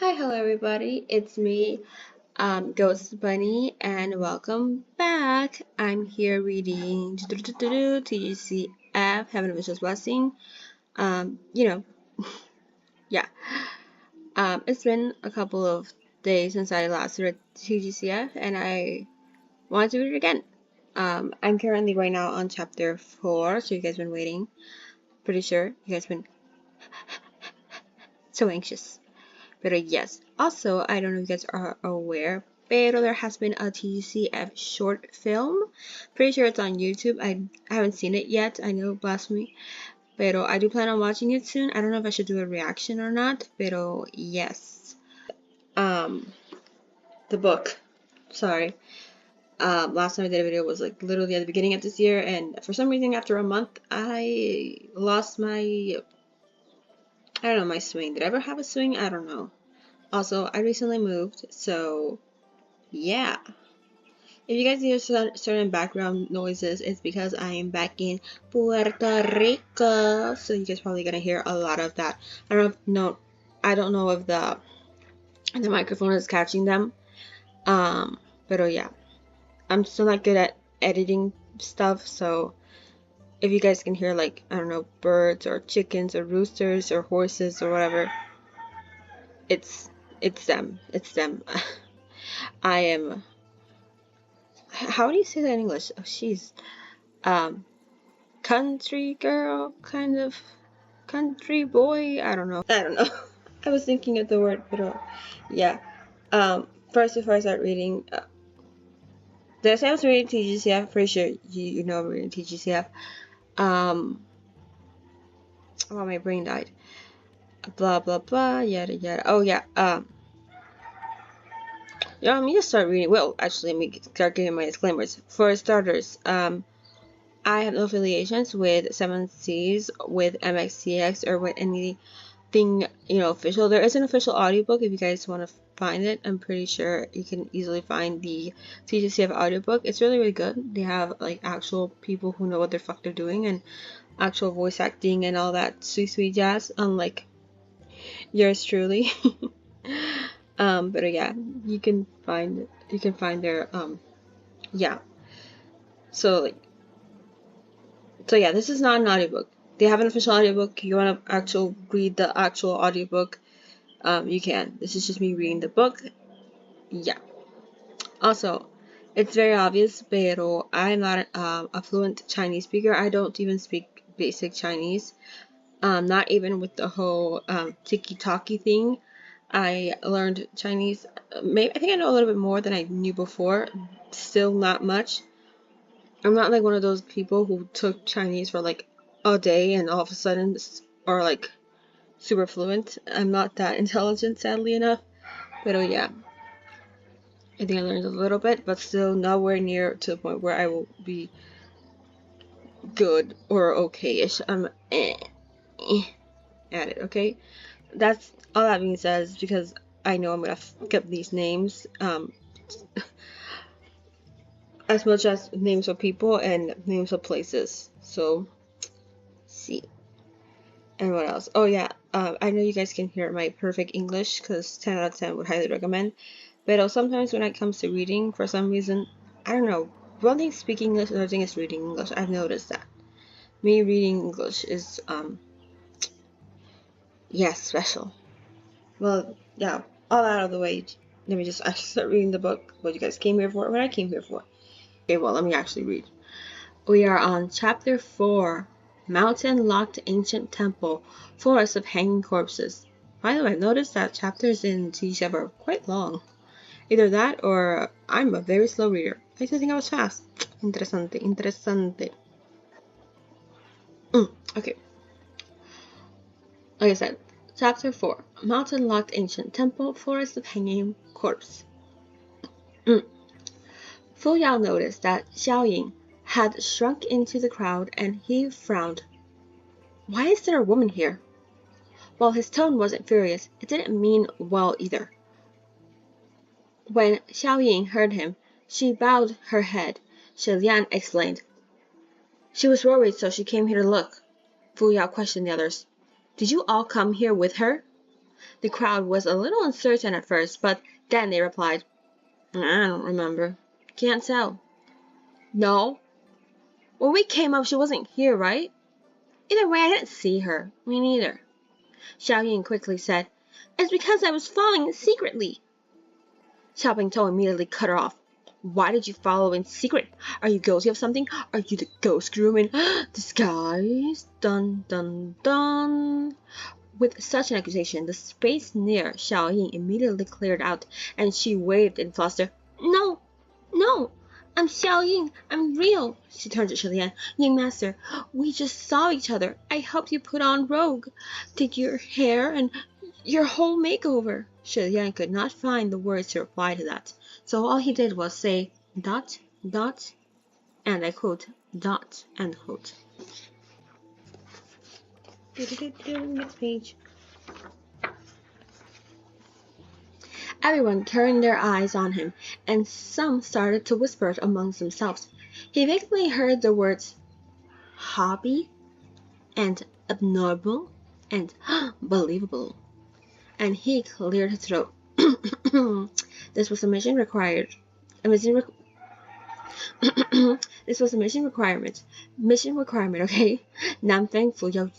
Hello everybody, it's me, Ghost Bunny, and welcome back. I'm here reading TGCF, Heaven of Vicious Blessing. Um, you know, yeah. It's been a couple of days since I last read TGCF, and I wanted to read it again. I'm currently right now on chapter 4, so you guys been waiting. Pretty sure you guys been so anxious. But yes, also, I don't know if you guys are aware, pero there has been a TCF short film. Pretty sure it's on YouTube. I haven't seen it yet. I know, blasphemy. Pero I do plan on watching it soon. I don't know if I should do a reaction or not. Pero yes. The book. Sorry. Last time I did a video was like literally at the beginning of this year, and for some reason after a month I lost my my swing. Did I ever have a swing? I don't know. Also, I recently moved, so yeah. If you guys hear certain background noises, it's because I am back in Puerto Rico. So you guys probably gonna hear a lot of that. I don't know if the microphone is catching them. But yeah, I'm still not good at editing stuff. So if you guys can hear like I don't know birds or chickens or roosters or horses or whatever, it's them. It's them. I am. How do you say that in English? Oh, she's country girl, kind of country boy. I don't know. I was thinking of the word, but yeah. First, before I start reading, did I say I was reading TGCF? Pretty sure you know I'm reading TGCF. Oh, my brain died. Blah blah blah. Yada yada. Oh yeah. Let me just start reading. Well, actually, let me start giving my disclaimers. For starters, I have no affiliations with 7 Seas, with MXCX, or with anything, official. There is an official audiobook if you guys want to find it. I'm pretty sure you can easily find the TGCF audiobook. It's really, really good. They have, like, actual people who know what the fuck they're doing and actual voice acting and all that sweet, sweet jazz, unlike yours truly. But yeah, you can find their, yeah. So, like, so yeah, this is not an audiobook. They have an official audiobook. You want to read the actual audiobook, you can. This is just me reading the book. Yeah. Also, it's very obvious, pero I'm not a fluent Chinese speaker. I don't even speak basic Chinese. Not even with the whole tiki-talkie thing. I learned Chinese. I think I know a little bit more than I knew before. Still not much. I'm not like one of those people who took Chinese for like a day and all of a sudden are like super fluent. I'm not that intelligent, sadly enough. But yeah, I think I learned a little bit, but still nowhere near to the point where I will be good or okay-ish. I'm at it, okay? That's all that being said is because I know I'm gonna get these names. As much as names of people and names of places. So, see. And what else? Oh yeah, I know you guys can hear my perfect English because 10 out of 10 would highly recommend. But sometimes when it comes to reading, for some reason, I don't know, one thing is speaking English, another thing is reading English. I've noticed that. Me reading English is, yeah, special. Well, yeah, all out of the way. Let me just actually start reading the book, what you guys came here for, what I came here for. Okay, well, let me actually read. We are on chapter 4, Mountain-Locked Ancient Temple, Forest of Hanging Corpses. By the way, I've noticed that chapters in TGCF are quite long. Either that or I'm a very slow reader. I used to think I was fast. Interesante. Okay. Like I said, chapter 4, Mountain-Locked Ancient Temple, Forest of Hanging Corpse. Fu Yao noticed that Xiao Ying had shrunk into the crowd, and he frowned. Why is there a woman here? While his tone wasn't furious, it didn't mean well either. When Xiao Ying heard him, she bowed her head. Shi Lian explained. She was worried, so she came here to look. Fu Yao questioned the others. Did you all come here with her? The crowd was a little uncertain at first, but then they replied, I don't remember. Can't tell. No. When we came up, she wasn't here, right? Either way, I didn't see her. Me neither. Xiao Ying quickly said, It's because I was following secretly. Xiao Pingtou immediately cut her off. Why did you follow in secret? Are you guilty of something? Are you the ghost groom in disguise? Dun dun dun. With such an accusation, the space near Xiao Ying immediately cleared out, and she waved in fluster. No, no, I'm Xiao Ying. I'm real. She turned to Shilian. Ying Master, we just saw each other. I helped you put on robe, did your hair, and your whole makeover. Shilian could not find the words to reply to that, so all he did was say, dot, dot, and I quote, dot, end quote. Next page. Everyone turned their eyes on him, and some started to whisper it amongst themselves. He vaguely heard the words hobby and abnormal and believable, and he cleared his throat. This was a mission required. This was a mission requirement. Mission requirement, okay? Nanfeng Fuyao.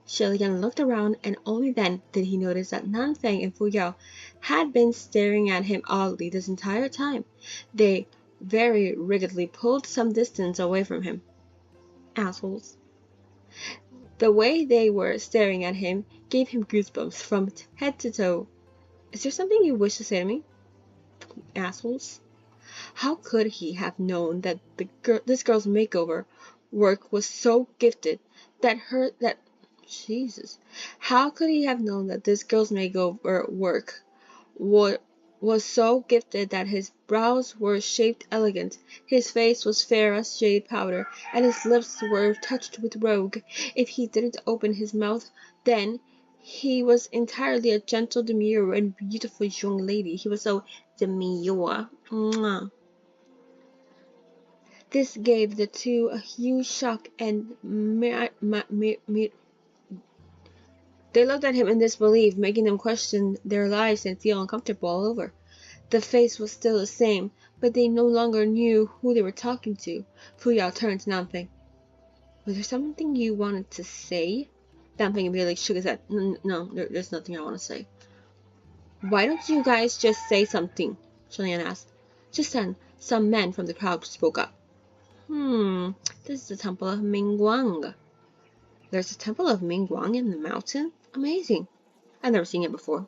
Shilian looked around, and only then did he notice that Nanfeng and Fuyao had been staring at him oddly this entire time. They very rigidly pulled some distance away from him. Assholes. The way they were staring at him gave him goosebumps from head to toe. Is there something you wish to say to me? Assholes. How could he have known that this girl's makeover work was so gifted that Jesus. How could he have known that this girl's makeover work was so gifted that his brows were shaped elegant, his face was fair as jade powder, and his lips were touched with rogue? If he didn't open his mouth, then he was entirely a gentle, demure, and beautiful young lady. He was so demure. Mwah. This gave the two a huge shock, and they looked at him in disbelief, making them question their lives and feel uncomfortable all over. The face was still the same, but they no longer knew who they were talking to. Fuyao turned to Nanfeng. Was there something you wanted to say? Nanfeng immediately shook his head. No, there's nothing I want to say. Why don't you guys just say something? Shilian asked. Just then, some men from the crowd spoke up. This is the temple of Mingguang. There's a temple of Mingguang in the mountain? Amazing. I've never seen it before.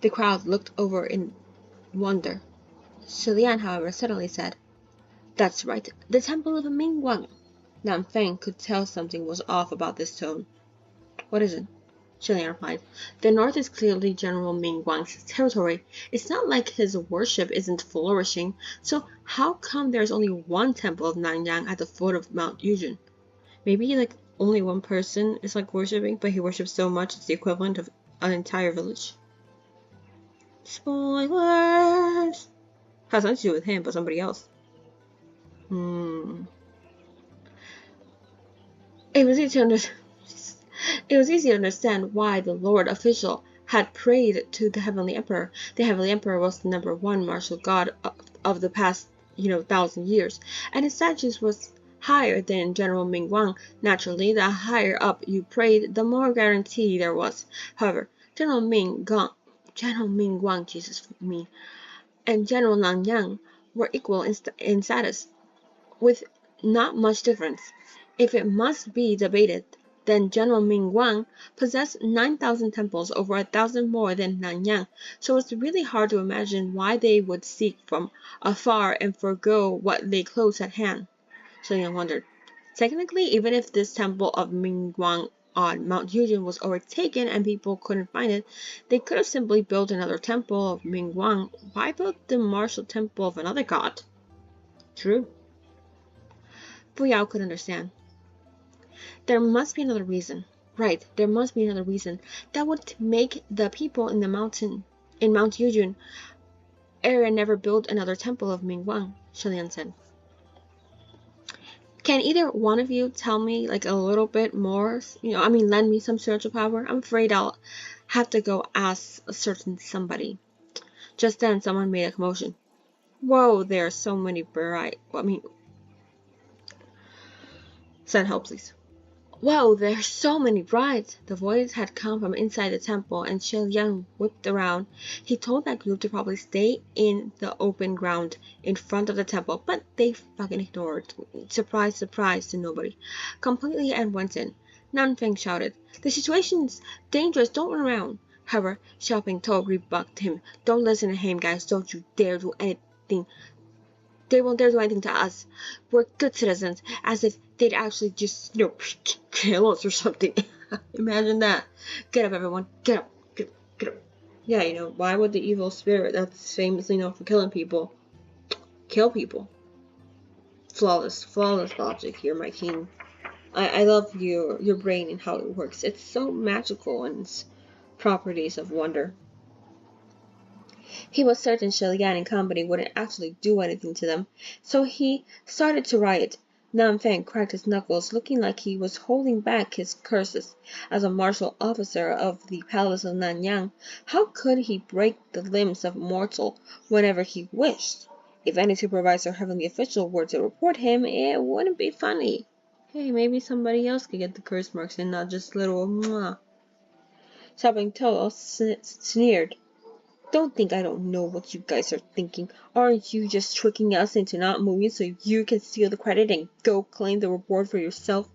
The crowd looked over in wonder. Shilian, however, suddenly said, That's right, the temple of Mingguang. Nanfeng could tell something was off about this tone. What is it? Shilian replied. The north is clearly General Mingguang's territory. It's not like his worship isn't flourishing, so how come there's only one temple of Nanyang at the foot of Mount Yujin? Maybe only one person is worshipping, but he worships so much it's the equivalent of an entire village. Spoilers! Has nothing to do with him, but somebody else. It was easy to understand why the Lord official had prayed to the Heavenly Emperor. The Heavenly Emperor was the #1 martial god of the past, 1,000 years, and his status was higher than General Mingguang. Naturally, the higher up you prayed, the more guarantee there was. However, General Mingguang, and General Nanyang were equal in status, with not much difference. If it must be debated, then General Mingguang possessed 9,000 temples, over 1,000 more than Nanyang, so it's really hard to imagine why they would seek from afar and forego what lay close at hand. Shilian wondered. Technically, even if this temple of Mingguang on Mount Yujin was overtaken and people couldn't find it, they could have simply built another temple of Mingguang. Why build the martial temple of another god? True. Fuyao could understand. There must be another reason. Right, there must be another reason that would make the people in Mount Yujin area never build another temple of Mingguang, Shilian said. Can either one of you tell me like a little bit more? Lend me some spiritual power? I'm afraid I'll have to go ask a certain somebody. Just then, someone made a commotion. Whoa, there are so many send help, please. Whoa, there's so many brides! The voice had come from inside the temple, and Xiao Yang whipped around. He told that group to probably stay in the open ground in front of the temple, but they fucking ignored. Surprise, surprise to nobody. Completely and went in. Nanfeng shouted, "The situation's dangerous, don't run around." However, Xiao Tou rebucked him. "Don't listen to him, guys. Don't you dare do anything. They won't dare do anything to us. We're good citizens," as if they'd actually just, kill us or something. Imagine that. Get up, everyone. Get up. Get up. Get up. Yeah, why would the evil spirit that's famously known for killing people kill people? Flawless logic here, my king. I love your brain and how it works. It's so magical in its properties of wonder. He was certain Shilian and company wouldn't actually do anything to them, so he started to riot. Nanfeng cracked his knuckles, looking like he was holding back his curses. As a martial officer of the palace of Nanyang, how could he break the limbs of a mortal whenever he wished? If any supervisor or heavenly official were to report him, it wouldn't be funny. Hey, maybe somebody else could get the curse marks and not just little Mwah. Xiao Tou sneered. "Don't think I don't know what you guys are thinking. Aren't you just tricking us into not moving so you can steal the credit and go claim the reward for yourself?"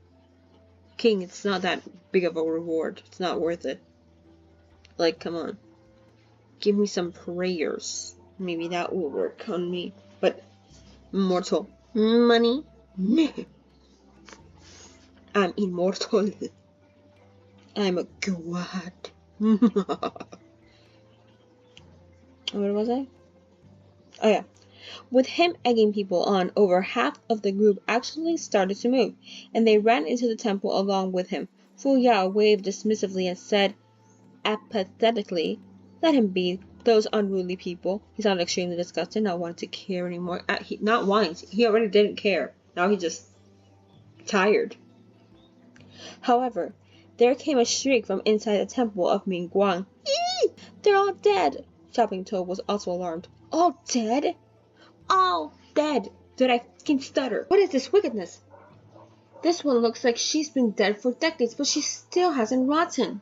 "King, it's not that big of a reward. It's not worth it. Like, come on. Give me some prayers. Maybe that will work on me. But mortal money? I'm immortal. I'm a god." Where was I? Oh yeah. With him egging people on, over half of the group actually started to move, and they ran into the temple along with him. Fu Yao waved dismissively and said apathetically, "Let him be. Those unruly people." He sounded extremely disgusted, not wanting to care anymore. He already didn't care. Now he's just tired. However, there came a shriek from inside the temple of Mingguang. "Eee! They're all dead!" Xiao Tou was also alarmed. "All dead? All dead! Did I fucking stutter? What is this wickedness? This one looks like she's been dead for decades, but she still hasn't rotten."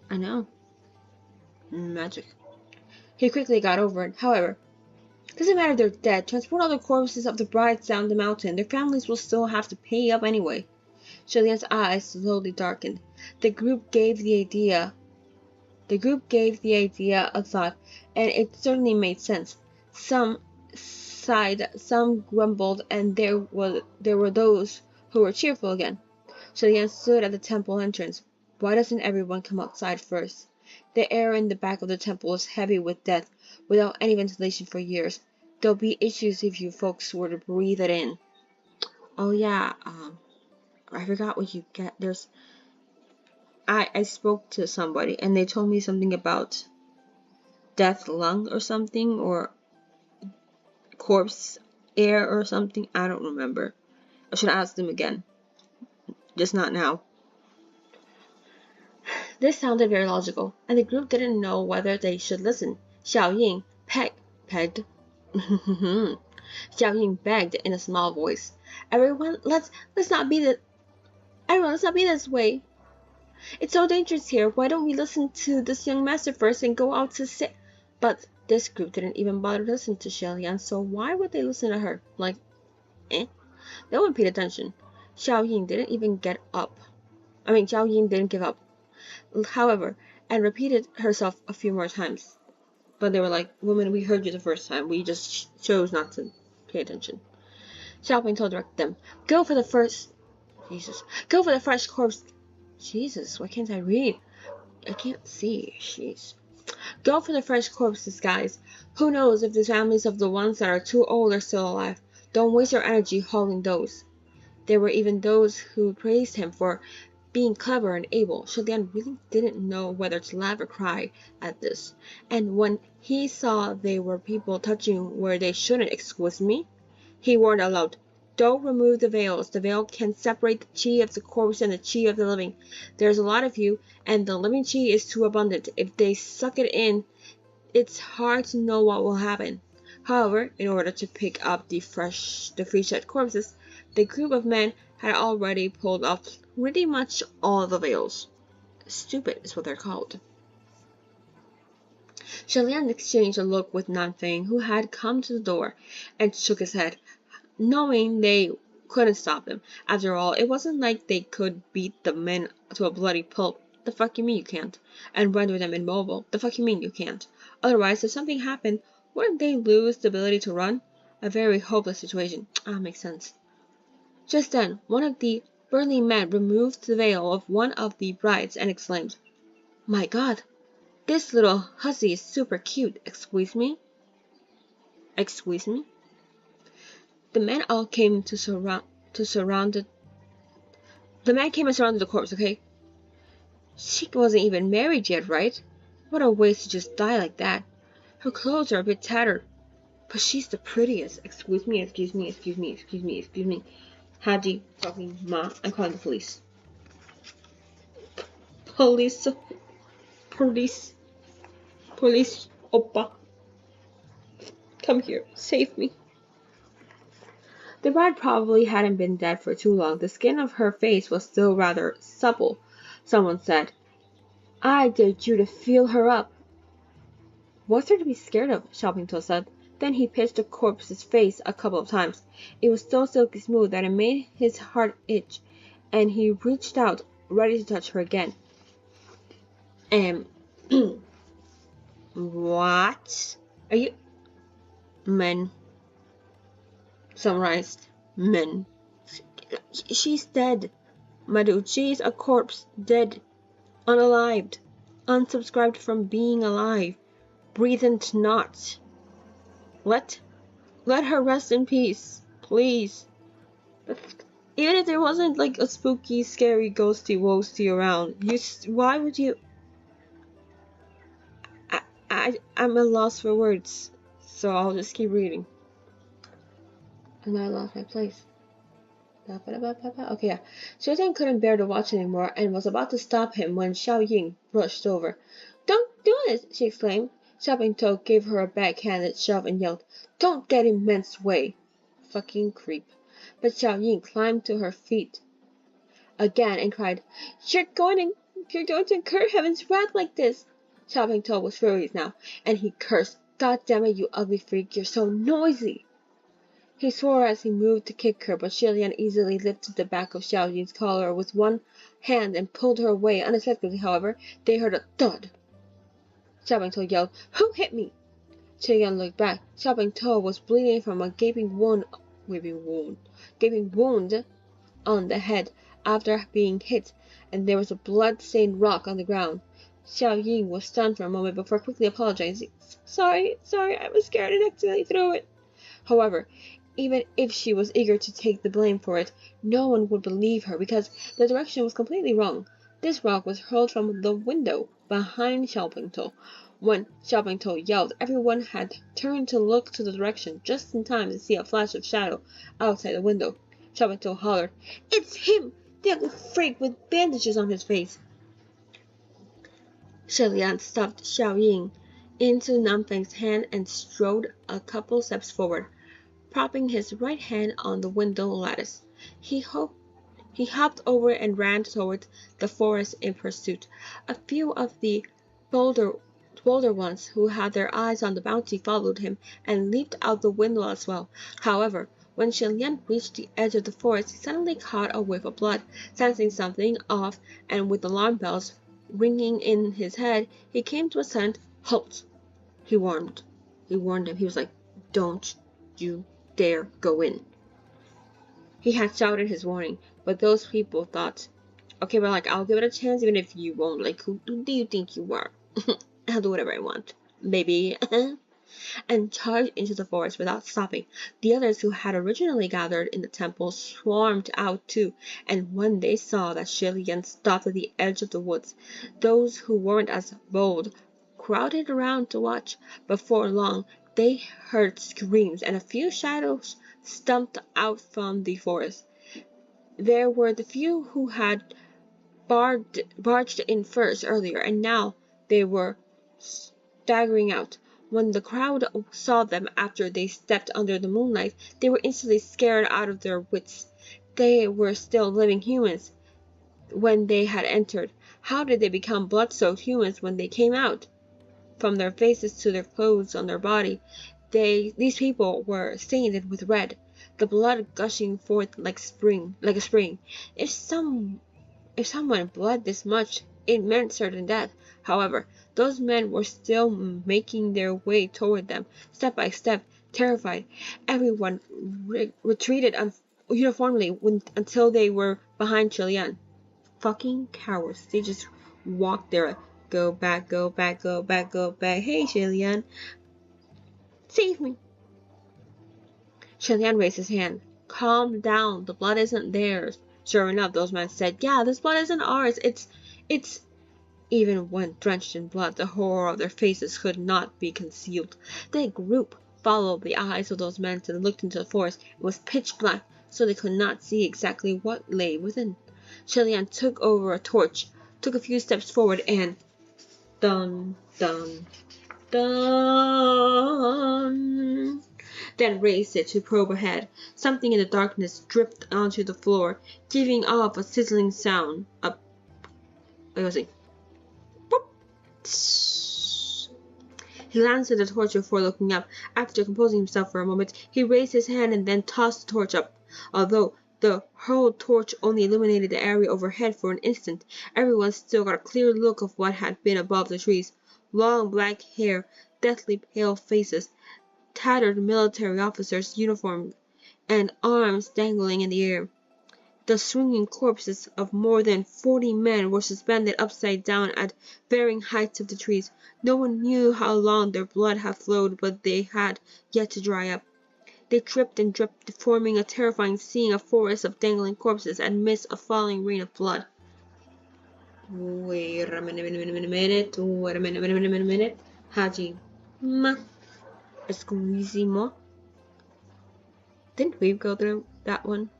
I know. Magic. He quickly got over it. However, doesn't matter if they're dead. Transport all the corpses of the brides down the mountain. Their families will still have to pay up anyway. Shilian's eyes slowly darkened. The group gave the idea a thought, and it certainly made sense. Some sighed, some grumbled, and there were those who were cheerful again. Shilian stood at the temple entrance. Why doesn't everyone come outside first? The air in the back of the temple is heavy with death, without any ventilation for years. There'll be issues if you folks were to breathe it in. Oh yeah, I forgot what you get. I spoke to somebody and they told me something about death lung or something, or corpse air or something. I don't remember. I should ask them again. Just not now. This sounded very logical, and the group didn't know whether they should listen. Xiao Ying pegged. Xiao Ying begged in a small voice. Everyone, let's not be this way. It's so dangerous here. Why don't we listen to this young master first and go out to sit?" But this group didn't even bother to listen to Shilian, so why would they listen to her? Like, no one paid attention. Xiao Ying didn't give up, however, and repeated herself a few more times. But they were like, "Woman, we heard you the first time. We just chose not to pay attention." Xiao Tou directed them, Go for the fresh corpse. Jesus, why can't I read? I can't see. Jeez. "Go for the fresh corpses, guys. Who knows if the families of the ones that are too old are still alive. Don't waste your energy hauling those." There were even those who praised him for being clever and able. Shilian really didn't know whether to laugh or cry at this. And when he saw they were people touching where they shouldn't, excuse me, he warned aloud, Don't remove the veils. The veil can separate the chi of the corpse and the chi of the living. There's a lot of you, and the living chi is too abundant. If they suck it in, it's hard to know what will happen. However, in order to pick up the fresh-shed corpses, the group of men had already pulled off pretty much all the veils. Stupid is what they're called. Shilian exchanged a look with Nanfeng, who had come to the door, and shook his head, knowing they couldn't stop them. After all, it wasn't like they could beat the men to a bloody pulp. The fuck you mean you can't? And render them immobile. The fuck you mean you can't? Otherwise, if something happened, wouldn't they lose the ability to run? A very hopeless situation. Makes sense. Just then, one of the burly men removed the veil of one of the brides and exclaimed, "My God, this little hussy is super cute. Excuse me?" Excuse me? The men all came to surround the man came and surrounded the corpse, okay? She wasn't even married yet, right? What a waste to just die like that. Her clothes are a bit tattered, but she's the prettiest. Excuse me, excuse me, excuse me, excuse me, excuse me. Haji, fucking ma, I'm calling the police. Police, police, police, oppa. Come here, save me. The bride probably hadn't been dead for too long. The skin of her face was still rather supple. Someone said, "I dare you to feel her up." "What's there to be scared of?" Shoppington said. Then he pitched the corpse's face a couple of times. It was so silky smooth that it made his heart itch, and he reached out, ready to touch her again. What? Are you... Men. Summarized. Men. She's dead. Madhu, she's a corpse. Dead. Unalived. Unsubscribed from being alive. Breathing not. Let her rest in peace. Please. Even if there wasn't like a spooky, scary, ghosty, woasty around, why would you... I'm at a loss for words, so I'll just keep reading. And I lost my place. Okay, yeah. Susan couldn't bear to watch anymore and was about to stop him when Xiao Ying rushed over. "Don't do it!" she exclaimed. Shoppington gave her a backhanded shove and yelled, "Don't get in men's way!" Fucking creep. But Xiao Ying climbed to her feet again and cried, You're going to incur heaven's wrath like this!" Shoppington was furious now, and he cursed, "God damn it, you ugly freak, you're so noisy!" He swore as he moved to kick her, but Shilian easily lifted the back of Xiao Ying's collar with one hand and pulled her away. Unexpectedly, however, they heard a thud. Shoppington yelled, "Who hit me?" Shilian looked back. Shoppington was bleeding from a gaping wound on the head after being hit, and there was a blood-stained rock on the ground. Xiao Ying was stunned for a moment before quickly apologizing. Sorry, I was scared and accidentally threw it." However, even if she was eager to take the blame for it, no one would believe her because the direction was completely wrong. This rock was hurled from the window behind Shoppington. When Shoppington yelled, everyone had turned to look to the direction just in time to see a flash of shadow outside the window. Shoppington hollered, "It's him! The ugly freak with bandages on his face!" Shilian stuffed Xiao Ying into Nanfeng's hand and strode a couple steps forward, propping his right hand on the window lattice. He hopped over and ran toward the forest in pursuit. A few of the bolder ones who had their eyes on the bounty followed him and leaped out the window as well. However, when Shilian reached the edge of the forest, he suddenly caught a whiff of blood. Sensing something off, and with alarm bells ringing in his head, he came to a sudden halt. He warned him. He was like, "Don't you dare go in." He had shouted his warning, but those people thought, "Okay, but like, I'll give it a chance even if you won't. Like, who do you think you are? I'll do whatever I want, baby." And charged into the forest without stopping. The others who had originally gathered in the temple swarmed out too, and when they saw that Shilian stopped at the edge of the woods, those who weren't as bold crowded around to watch. Before long, they heard screams and a few shadows stumped out from the forest. There were the few who had barged in first earlier, and now they were staggering out. When the crowd saw them after they stepped under the moonlight, they were instantly scared out of their wits. They were still living humans when they had entered. How did they become blood-soaked humans when they came out? From their faces to their clothes on their body, these people were stained with red, the blood gushing forth like a spring. If someone bled this much, it meant certain death. However, those men were still making their way toward them, step by step, terrified. Everyone retreated uniformly until they were behind Chilean. Fucking cowards. They just walked there. Go back, go back, go back, go back. Hey, Chilean. Save me. Chilean raised his hand. Calm down. The blood isn't theirs. Sure enough, those men said, yeah, this blood isn't ours. It's... Even when drenched in blood, the horror of their faces could not be concealed. The group followed the eyes of those men and looked into the forest. It was pitch black, so they could not see exactly what lay within. Chilean took over a torch, took a few steps forward, and... Dun, dun, dun... Then raised it to probe ahead. Something in the darkness dripped onto the floor, giving off a sizzling sound. He glanced at the torch before looking up. After composing himself for a moment, he raised his hand and then tossed the torch up. Although the hurled torch only illuminated the area overhead for an instant, everyone still got a clear look of what had been above the trees. Long black hair, deathly pale faces, tattered military officers' uniforms, and arms dangling in the air. The swinging corpses of more than 40 men were suspended upside down at varying heights of the trees. No one knew how long their blood had flowed, but they had yet to dry up. They dripped and dripped, forming a terrifying scene of forests of dangling corpses amidst a falling rain of blood. Wait a minute. Hajima. Esquisimo. Didn't we go through that one?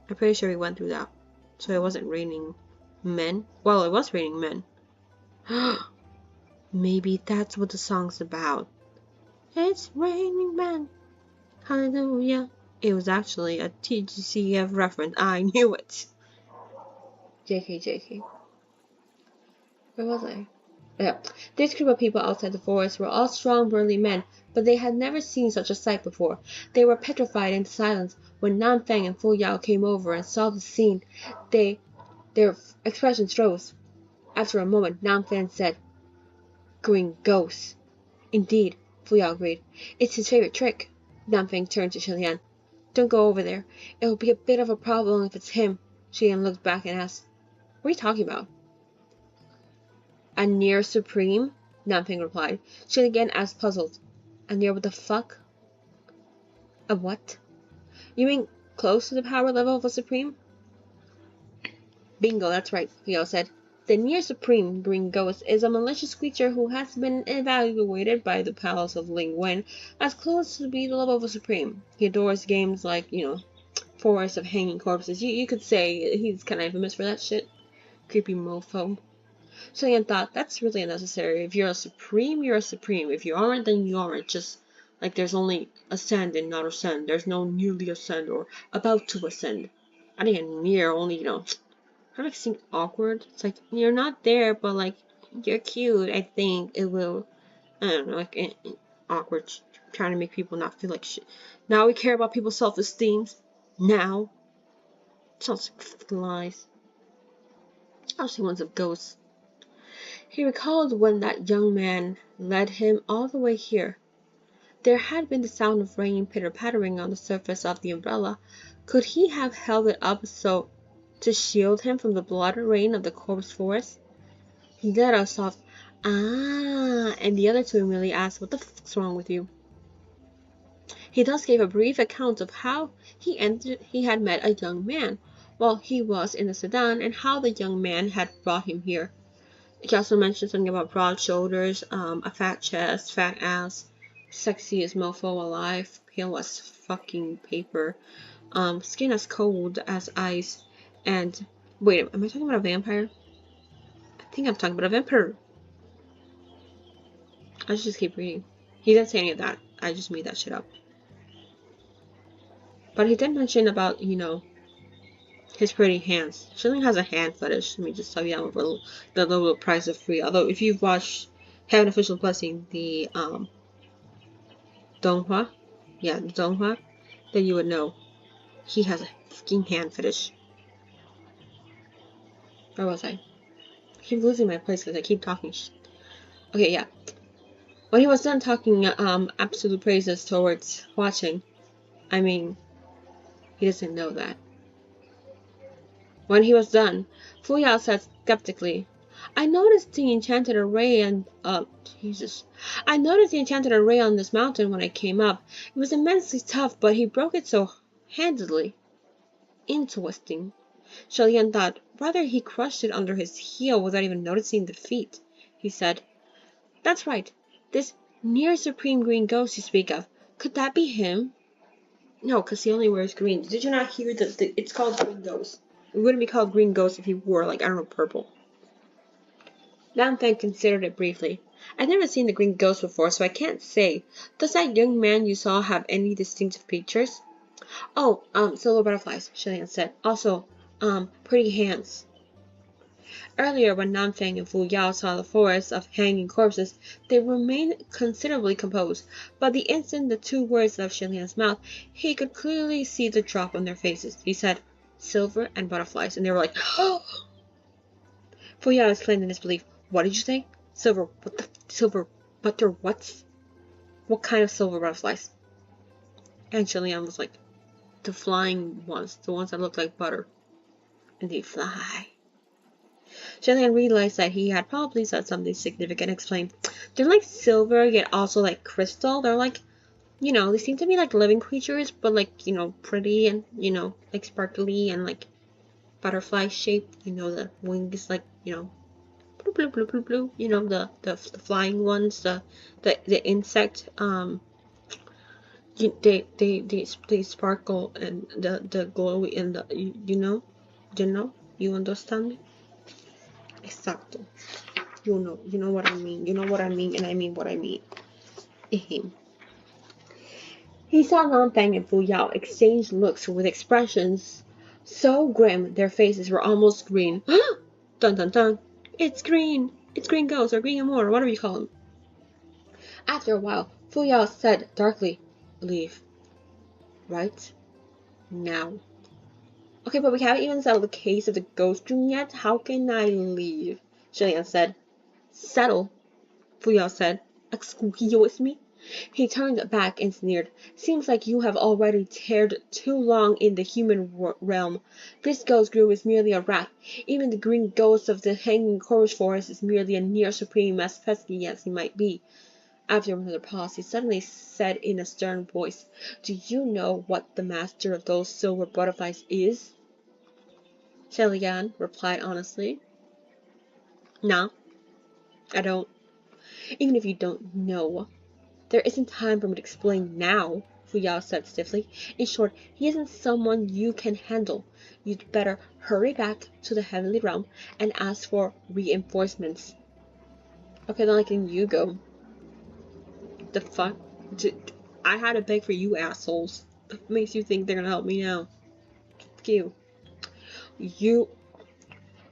I'm pretty sure we went through that. So it wasn't raining men. Well, it was raining men. Maybe that's what the song's about. It's raining men. Hallelujah. It was actually a TGCF reference. I knew it. JK. Where was I? Yeah. This group of people outside the forest were all strong, burly men, but they had never seen such a sight before. They were petrified into silence. When Nan Feng and Fu Yao came over and saw the scene, their expressions froze. After a moment, Nan Feng said, "Green ghosts." "Indeed," Fu Yao agreed. "It's his favorite trick." Nan Feng turned to Chilean. "Don't go over there. It will be a bit of a problem if it's him." Chilean looked back and asked, "What are you talking about?" "A near supreme?" Nan Feng replied. Chilean asked, puzzled. "A near what the fuck?" "A what?" "You mean close to the power level of a supreme?" "Bingo, that's right," Fu Yao said. "The near supreme green ghost is a malicious creature who has been evaluated by the palace of Ling Wen as close to be the level of a supreme. He adores games like, Forest of Hanging Corpses. You could say he's kind of infamous for that shit. Creepy mofo." Chilean thought, that's really unnecessary. If you're a supreme, you're a supreme. If you aren't, then you aren't. Just like there's only ascend and not ascend. There's no nearly ascend or about to ascend. I think near only, kind of seem awkward. It's like, you're not there, but like, you're cute. I think it will, I don't know, like, awkward. Trying to make people not feel like shit. Now we care about people's self-esteem. Now. Sounds like lies. I'll see ones of ghosts. He recalled when that young man led him all the way here. There had been the sound of rain pitter-pattering on the surface of the umbrella. Could he have held it up so to shield him from the blood rain of the corpse forest? He let out a soft, "Ah," and the other two immediately asked, "What the fuck's wrong with you?" He thus gave a brief account of how he had met a young man while he was in the sedan, and how the young man had brought him here. He also mentioned something about broad shoulders, a fat chest, fat ass, sexiest mofo alive, pale as fucking paper. Skin as cold as ice. And wait, am I talking about a vampire? I think I'm talking about a vampire. I should just keep reading. He didn't say any of that. I just made that shit up. But he did mention about, his pretty hands. Shilling has a hand fetish. Let me just tell you that with the little price of free. Although if you've watched Heaven Official Blessing, the Donghua, the Donghua, then you would know he has a fucking hand fetish. Where was I? I keep losing my place because I keep talking. Okay, yeah. When he was done talking absolute praises towards watching, I mean, he doesn't know that. When he was done, Fu Yao said skeptically, I noticed the enchanted array I noticed the enchanted array on this mountain when I came up. It was immensely tough, but he broke it so handily. Interesting. Shalian thought. Rather, he crushed it under his heel without even noticing the feat. He said, That's right. This near supreme green ghost you speak of. Could that be him? No, because he only wears green. Did you not hear that it's called green ghost? It wouldn't be called green ghost if he wore, like, I don't know, purple. Lan Feng considered it briefly. I've never seen the green ghost before, so I can't say. Does that young man you saw have any distinctive features? Oh, silver butterflies, Shilian said. Also, pretty hands. Earlier, when Nanfeng and Fu Yao saw the forest of hanging corpses, they remained considerably composed, but the instant the two words left Shilian's mouth, he could clearly see the drop on their faces. He said, silver and butterflies, and they were like, oh! Fu Yao exclaimed in disbelief, what did you say? Silver, what the, silver, butter, what? What kind of silver butterflies? And Shilian was like, the flying ones, the ones that look like butter. And they fly. Shilian realized that he had probably said something significant and explained, they're like silver, yet also like crystal. They're like, they seem to be like living creatures, but like, pretty and, like sparkly and like butterfly shaped. The wings like, blue, blue, blue, blue, blue. The flying ones, the insect, they sparkle and the glowy and you understand me? Exacto. You know what I mean. You know what I mean, and I mean what I mean. He saw Nanfeng and Fu Yao exchange looks with expressions so grim their faces were almost green. Dun dun dun. It's green. It's green ghost or green amour or whatever you call him. After a while, Fu Yao said darkly, leave. Right? Now. Okay, but we haven't even settled the case of the ghost dream yet. How can I leave? Shilian said. Settle, Fu Yao said. Excuse me? He turned back and sneered. Seems like you have already tarried too long in the human realm. This ghost group is merely a rat. Even the green ghost of the hanging corpse forest is merely a near supreme, as pesky as he might be. After another pause, he suddenly said in a stern voice, Do you know what the master of those silver butterflies is? Shilian replied honestly. No, I don't. Even if you don't know, there isn't time for me to explain now, Fu Yao said stiffly. In short, he isn't someone you can handle. You'd better hurry back to the heavenly realm and ask for reinforcements. Okay, then letting you go. The fuck? I had to beg for you assholes. What makes you think they're gonna help me now? Fuck you.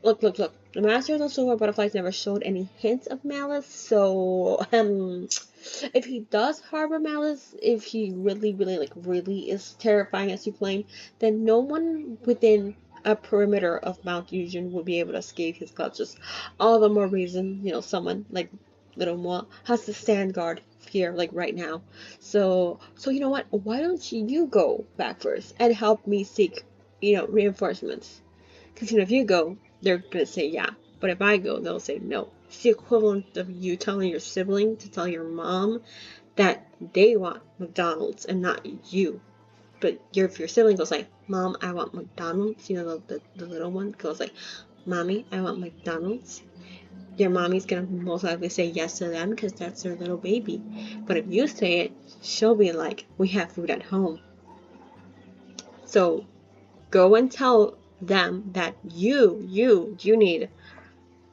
Look. The master of the silver butterflies never showed any hints of malice, so, if he does harbor malice, if he really is terrifying as you claim, then no one within a perimeter of Mount Fusion would be able to escape his clutches. All the more reason, someone like Little Moi has to stand guard here, like right now. So you know what? Why don't you go back first and help me seek, reinforcements? Because, if you go, they're going to say yeah. But if I go, they'll say no. It's the equivalent of you telling your sibling to tell your mom that they want McDonald's and not you. But if your sibling goes like, Mom, I want McDonald's, the little one goes like, Mommy, I want McDonald's. Your mommy's going to most likely say yes to them because that's their little baby. But if you say it, she'll be like, we have food at home. So go and tell them that you need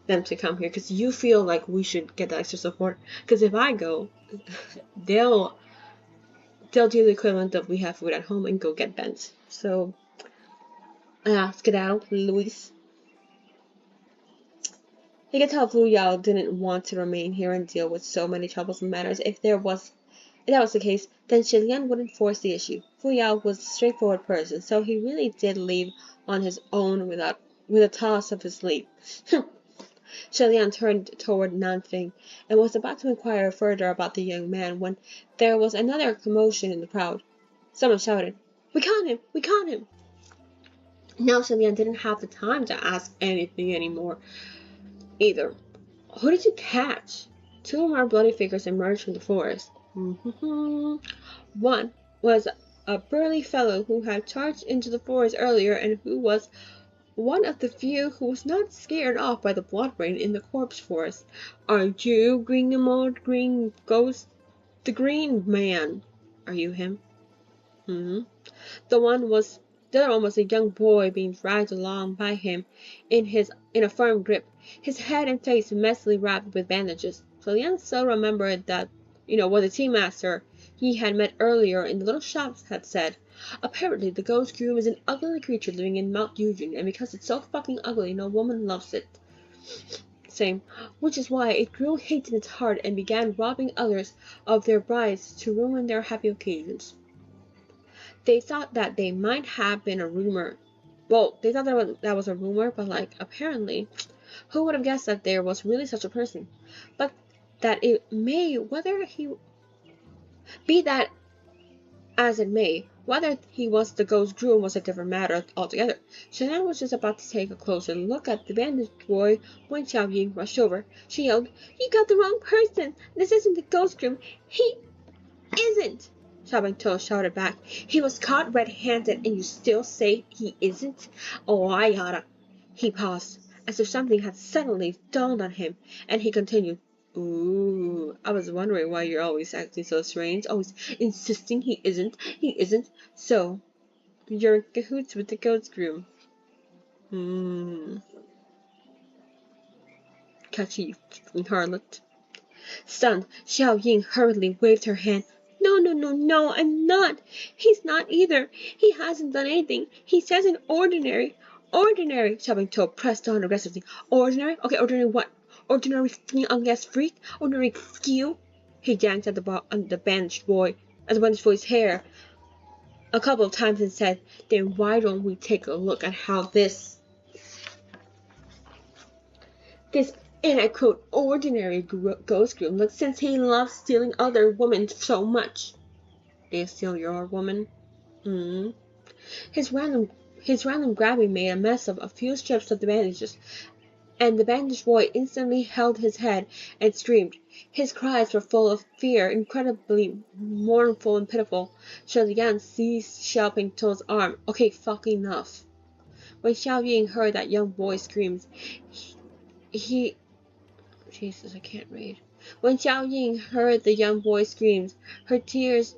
them to come here because you feel like we should get the extra support. Because if I go, they'll do the equivalent of we have food at home and go get bent. So skedaddle, Luis. He could tell Fu Yao didn't want to remain here and deal with so many troublesome matters. If that was the case, then Shilian wouldn't force the issue. Fu Yao was a straightforward person, so he really did leave on his own with a toss of his sleeve. Shilian turned toward Nanfing and was about to inquire further about the young man when there was another commotion in the crowd. Someone shouted, "We caught him! We caught him!" Now Shilian didn't have the time to ask anything anymore either. Who did you catch? Two more bloody figures emerged from the forest. One was a burly fellow who had charged into the forest earlier and who was one of the few who was not scared off by the blood rain in the corpse forest. "Are you Green Green Ghost? The Green Man? Are you him?" The other one was a young boy being dragged along by him in a firm grip, his head and face messily wrapped with bandages. So Lian so remembered that, what the tea master he had met earlier in the little shop had said. Apparently, the ghost groom is an ugly creature living in Mount Yujin, and because it's so fucking ugly, no woman loves it. Same. Which is why it grew hate in its heart and began robbing others of their brides to ruin their happy occasions. They thought that they might have been a rumor. Well, they thought that was a rumor, but apparently, who would have guessed that there was really such a person? But that it may, whether he be that as it may, whether he was the ghost groom was a different matter altogether. Shannon was just about to take a closer look at the bandaged boy when Xiao Ying rushed over. She yelled, "You got the wrong person! This isn't the ghost groom! He isn't!" Xiao Tou shouted back. "He was caught red-handed and you still say he isn't? Oh, I oughta." He paused, as if something had suddenly dawned on him, and he continued. "Ooh, I was wondering why you're always acting so strange, always insisting he isn't. So, you're in cahoots with the ghost groom." Catch you harlot. Stunned, Xiao Ying hurriedly waved her hand. No, I'm not. He's not either. He hasn't done anything. He says an ordinary. Ordinary, Xiao Tou pressed on aggressively. Ordinary? Okay, ordinary what? Ordinary fucking unguessed freak? Ordinary skew? He yanked at the bandaged boy's hair a couple of times and said, "Then why don't we take a look at how this, and I quote, ordinary ghost groom looks since he loves stealing other women so much." "They steal your woman?" His random grabbing made a mess of a few strips of the bandages, and the bandaged boy instantly held his head and screamed. His cries were full of fear, incredibly mournful and pitiful. Shilian seized Xiao Tou's arm. "Okay, fuck enough." When Xiao Ying heard that young boy's screams, Jesus, I can't read. When Xiao Ying heard the young boy's screams, her tears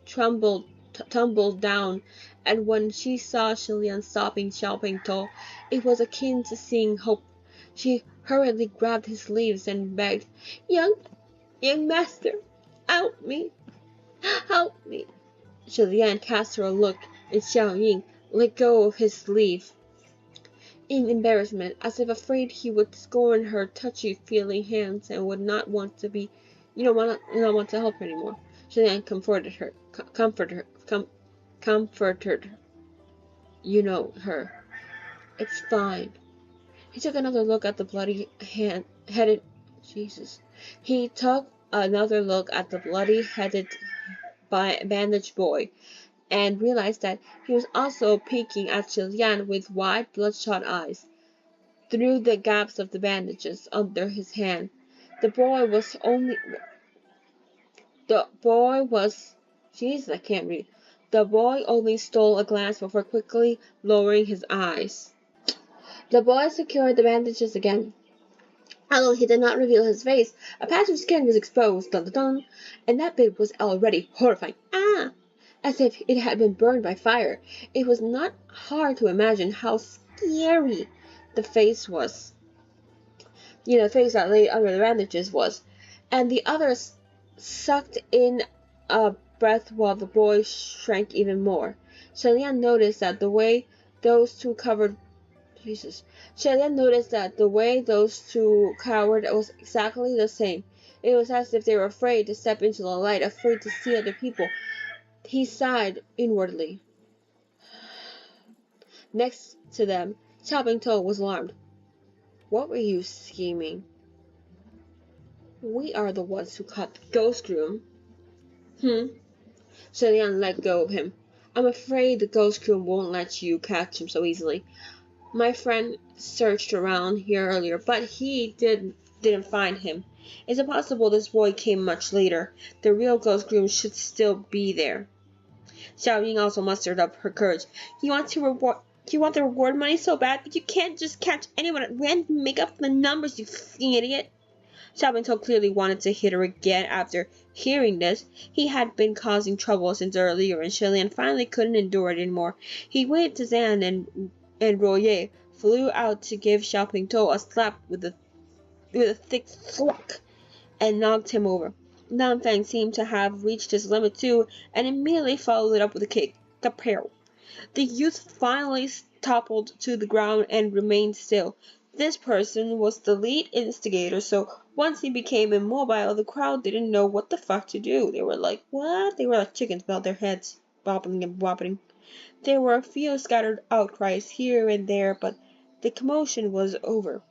tumbled down, and when she saw Shilian stopping Xiao Tou, it was akin to seeing hope. She hurriedly grabbed his sleeves and begged, Young master, help me! Help me!" Shilian cast her a look, and Xiao Ying let go of his sleeve in embarrassment, as if afraid he would scorn her touchy-feely hands and would not want to want to help her anymore. Shilian comforted her. Her. "It's fine." He took another look at the bloody-headed bandaged boy, and realized that he was also peeking at Shilian with wide, bloodshot eyes through the gaps of the bandages under his hand. The boy only stole a glance before quickly lowering his eyes. The boy secured the bandages again. Although he did not reveal his face, a patch of skin was exposed, dun dun dun, and that bit was already horrifying. "Ah!" as if it had been burned by fire. It was not hard to imagine how scary the face was. The face that lay under the bandages was. And the others sucked in a breath while the boy shrank even more. Shelian noticed that the way those two covered Shelian noticed that the way those two cowered was exactly the same. It was as if they were afraid to step into the light, afraid to see other people. He sighed inwardly. Next to them, Chopping Toe was alarmed. What were you scheming? We are the ones who caught the ghost groom. Shelian let go of him. I'm afraid the ghost groom won't let you catch him so easily. My friend searched around here earlier, but he didn't find him. Is it possible this boy came much later? The real ghost groom should still be there. Xiao Ying also mustered up her courage. You want the reward money so bad, but you can't just catch anyone at random and make up the numbers, you f***ing idiot. Xiao clearly wanted to hit her again after hearing this. He had been causing trouble since earlier, and Shilian finally couldn't endure it anymore. He waited to Zan and Royer flew out to give Xiao a slap with a thick thwack and knocked him over. Nanfang seemed to have reached his limit too, and immediately followed it up with a kick. Kapow! The youth finally toppled to the ground and remained still. This person was the lead instigator, so once he became immobile, the crowd didn't know what the fuck to do. They were like, what? They were like chickens without their heads, bobbing and wobbling. There were a few scattered outcries here and there, but the commotion was over.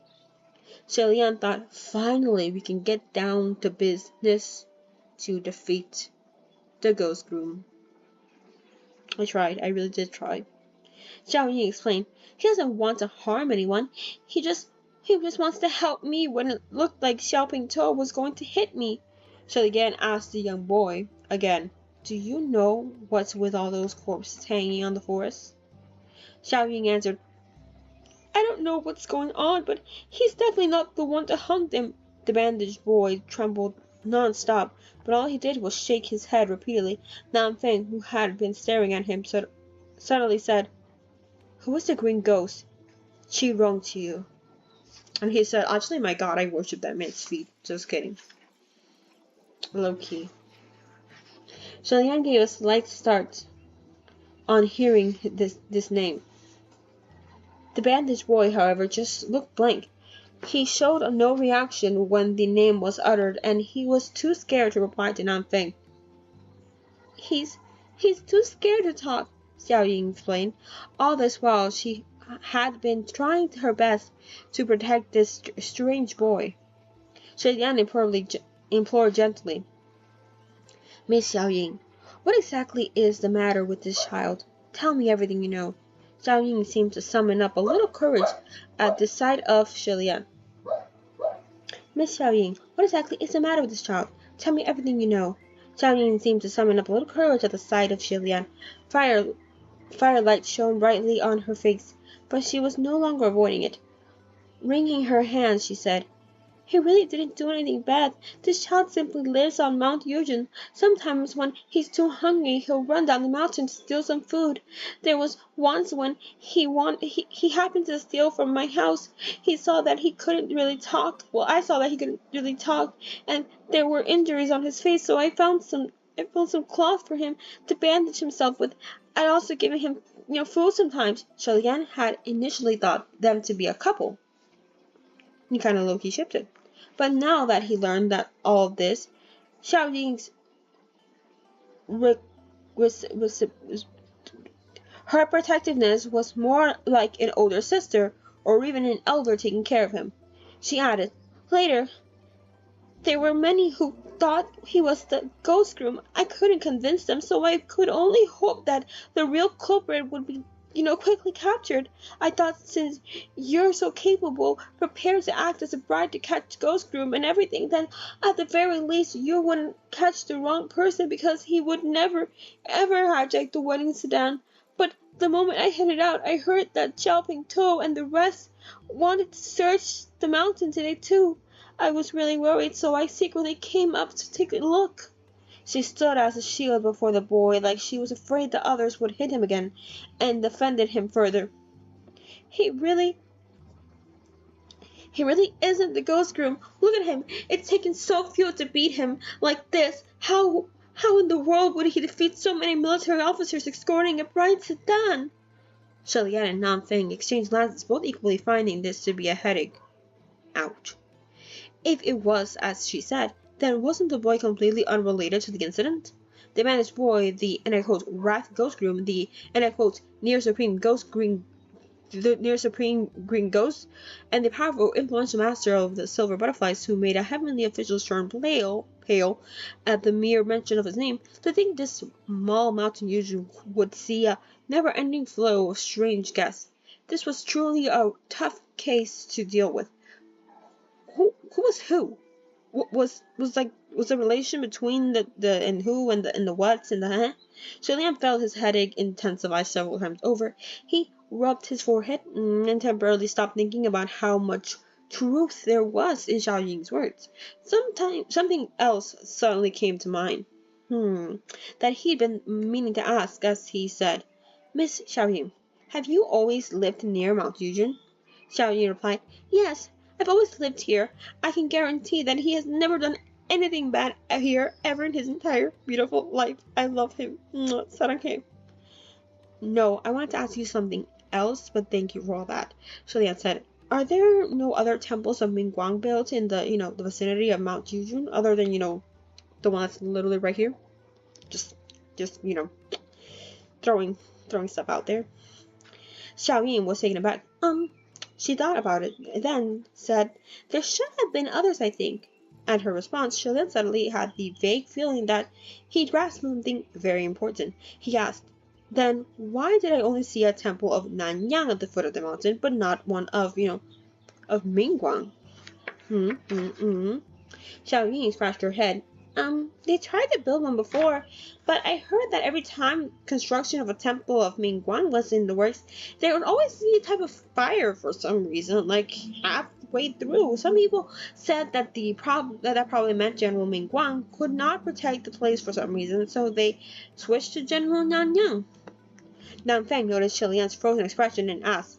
Shelian thought, finally we can get down to business to defeat the ghost groom. I tried. I really did try. Xiao Ying explained, he doesn't want to harm anyone. He just wants to help me when it looked like Xiao Tou was going to hit me. Shelian asked the young boy again, do you know what's with all those corpses hanging on the forest? Xiao Ying answered, I don't know what's going on, but he's definitely not the one to hunt them. The bandaged boy trembled non-stop, but all he did was shake his head repeatedly. Nanfeng, who had been staring at him, suddenly said, who is the green ghost? Qi Rong to you. And he said, actually, my god, I worship that man's feet. Just kidding. Low key. Shilian gave a slight start on hearing this name. The bandaged boy, however, just looked blank. He showed no reaction when the name was uttered, and he was too scared to reply to Nanfeng. He's too scared to talk, Xiao Ying explained. All this while she had been trying her best to protect this strange boy. Shilian implored gently, Miss Xiao Ying, what exactly is the matter with this child? Tell me everything you know. Xiao Ying seemed to summon up a little courage at the sight of Shilian. Miss Xiao Ying, what exactly is the matter with this child? Tell me everything you know. Xiao Ying seemed to summon up a little courage at the sight of Shilian. Firelight shone brightly on her face, but she was no longer avoiding it. Wringing her hands, she said, he really didn't do anything bad. This child simply lives on Mount Eugen. Sometimes when he's too hungry, he'll run down the mountain to steal some food. There was once when he happened to steal from my house. He saw that he couldn't really talk. Well, I saw that he couldn't really talk, and there were injuries on his face, so I found some cloth for him to bandage himself with. I'd also given him, food sometimes. Shilian had initially thought them to be a couple. He kind of low-key shifted. But now that he learned that all of this, Xiao Ying's her protectiveness was more like an older sister or even an elder taking care of him. She added, later, there were many who thought he was the ghost groom. I couldn't convince them, so I could only hope that the real culprit would be quickly captured. I thought since you're so capable, prepared to act as a bride to catch Ghost Groom and everything, then at the very least you wouldn't catch the wrong person because he would never, ever hijack the wedding sedan. But the moment I headed out, I heard that Xiao Tou and the rest wanted to search the mountain today too. I was really worried, so I secretly came up to take a look. She stood as a shield before the boy, like she was afraid the others would hit him again, and defended him further. He really isn't the ghost groom. Look at him. It's taken so few to beat him like this. How in the world would he defeat so many military officers escorting a bright sedan? Shelian and Nam Feng exchanged glances, both equally finding this to be a headache. Ouch. If it was as she said, then wasn't the boy completely unrelated to the incident? The managed boy, the, and I quote, wrath ghost groom, the, and I quote, near supreme green ghost, and the powerful, influential master of the silver butterflies who made a heavenly officials turn pale at the mere mention of his name. To think this small mountain usually would see a never-ending flow of strange guests. This was truly a tough case to deal with. Who was who? Was the relation between the and who and the what's and the huh? Julian felt his headache intensify several times over. He rubbed his forehead and temporarily stopped thinking about how much truth there was in Xiao Ying's words. Something else suddenly came to mind. That he'd been meaning to ask, as he said, "Miss Xiao Ying, have you always lived near Mount Yujin?" Xiao Ying replied, "Yes. I've always lived here. I can guarantee that he has never done anything bad here ever in his entire beautiful life. I love him." Saranghe. "No, I wanted to ask you something else, but thank you for all that." Shilian said, "Are there no other temples of Mingguang built in the, the vicinity of Mount Yujun other than, the one that's literally right here?" Just, throwing stuff out there. Xiao Yin was taken aback. She thought about it, then said, "There should have been others, I think." At her response, Shilin suddenly had the vague feeling that he'd grasped something very important. He asked, "Then why did I only see a temple of Nanyang at the foot of the mountain, but not one of, of Mingguang?" Xiao Ying scratched her head. They tried to build one before, but I heard that every time construction of a temple of Mingguan was in the works, there would always be a type of fire for some reason, like halfway through. Some people said that that probably meant General Mingguan could not protect the place for some reason, so they switched to General Nanyang. Nan Feng noticed Shilian's frozen expression and asked,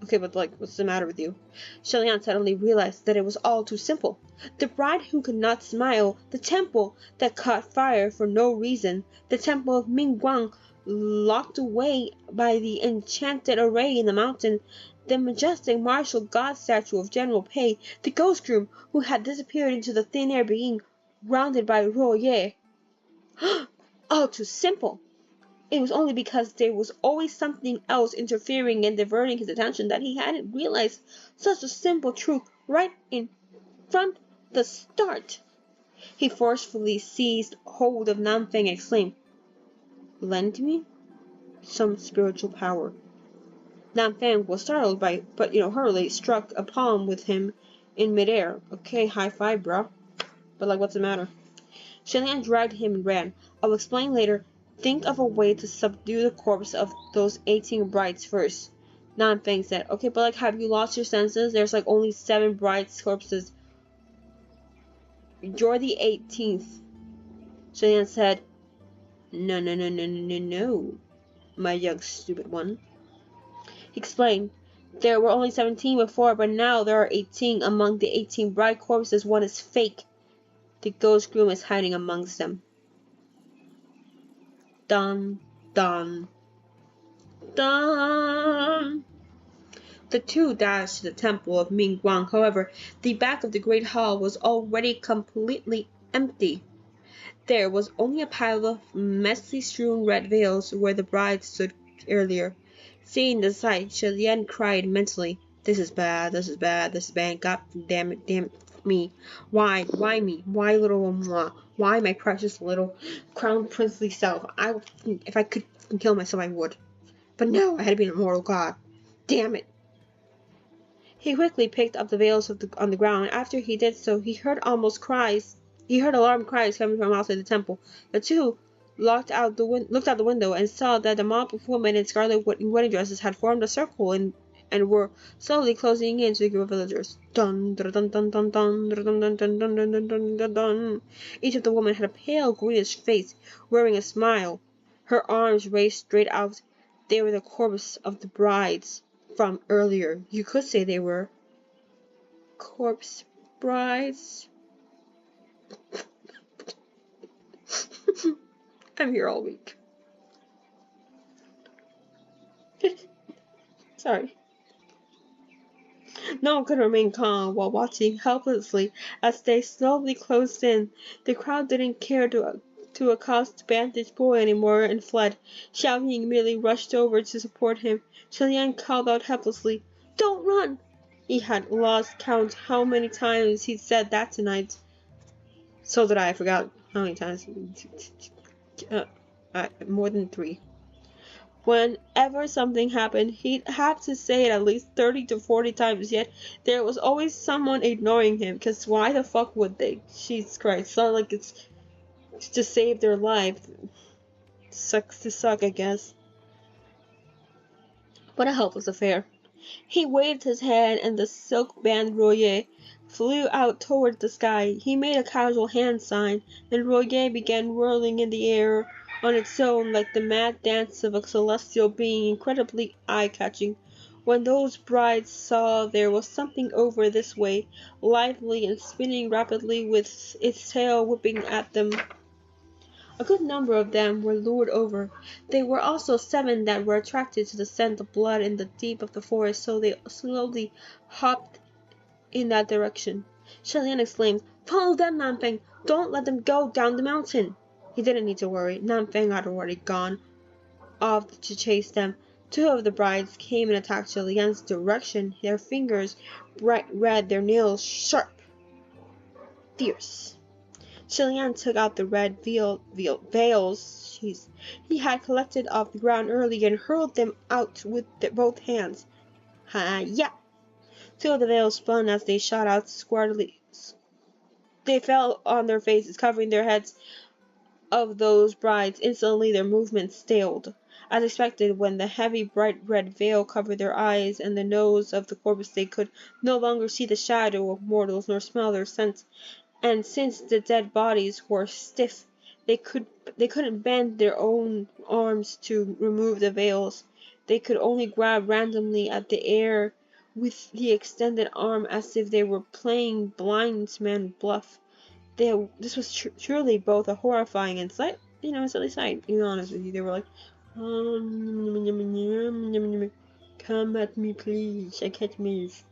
"Okay, but what's the matter with you?" Shilian suddenly realized that it was all too simple. The bride who could not smile, the temple that caught fire for no reason, the temple of Mingguang locked away by the enchanted array in the mountain, the majestic martial god statue of General Pei, the ghost groom who had disappeared into the thin air being rounded by Roye. All too simple. It was only because there was always something else interfering and diverting his attention that he hadn't realized such a simple truth right in front the start. He forcefully seized hold of Nanfeng and exclaimed, "Lend me some spiritual power." Nanfeng was startled but hurriedly struck a palm with him in midair. "Okay, high five, bro. But what's the matter?" Shilian dragged him and ran. "I'll explain later. Think of a way to subdue the corpse of those 18 brides first." Nanfeng said, "Okay, but have you lost your senses? There's only 7 brides' corpses. You're the 18th. Shilian said, No, my young stupid one." He explained, "There were only 17 before, but now there are 18. Among the 18 bride corpses, one is fake. The ghost groom is hiding amongst them." Dun, dun, dun. The two dashed to the temple of Mingguang. However, the back of the great hall was already completely empty. There was only a pile of messily strewn red veils where the bride stood earlier. Seeing the sight, Shilian cried mentally, this is bad, god damn it, me. Why me? Why little moi? Why my precious little crown princely self? If I could kill myself, I would. But no, I had to be an immortal god. Damn it. He quickly picked up the veils on the ground. After he did so, he heard alarm cries coming from outside the temple. The two looked out the window and saw that a mob of women in scarlet wedding dresses had formed a circle and were slowly closing in to the group of villagers. Dun dun dun dun dun dun dun dun dun dun dun dun dun dun dun. Each of the women had a pale greenish face, wearing a smile. Her arms raised straight out. They were the corpses of the brides from earlier. You could say they were corpse brides. I'm here all week. Sorry. No one could remain calm while watching helplessly as they slowly closed in. The crowd didn't care to accost the bandaged boy anymore and fled. Xiao Ying immediately rushed over to support him. Shilian called out helplessly, "Don't run!" He had lost count how many times he'd said that tonight. So did I forgot how many times. More than 3. Whenever something happened, he'd have to say it at least 30 to 40 times, yet there was always someone ignoring him, because why the fuck would they? Jesus Christ, it's not like it's to save their life. Sucks to suck, I guess. But a helpless affair. He waved his hand and the silk band Royer flew out toward the sky. He made a casual hand sign, and Royer began whirling in the air on its own like the mad dance of a celestial being, incredibly eye-catching. When those brides saw there was something over this way, lively and spinning rapidly with its tail whipping at them, a good number of them were lured over. There were also 7 that were attracted to the scent of blood in the deep of the forest, so they slowly hopped in that direction. Shilian exclaimed, "Follow them, Nanfeng! Don't let them go down the mountain!" He didn't need to worry. Nanfeng had already gone off to chase them. 2 of the brides came and attacked Shilian's direction, their fingers bright red, their nails sharp, fierce. Shilian took out the red veils he had collected off the ground earlier and hurled them out with both hands. Ha-ya! 2 of the veils spun as they shot out squarely. They fell on their faces, covering their heads of those brides. Instantly their movements stalled. As expected, when the heavy bright red veil covered their eyes and the nose of the corpse, they could no longer see the shadow of mortals nor smell their scent. And since the dead bodies were stiff, they couldn't bend their own arms to remove the veils. They could only grab randomly at the air with the extended arm as if they were playing blindman bluff. This was truly both a horrifying and silly sight. To be honest with you, they were like, "Come at me, please. I can't move."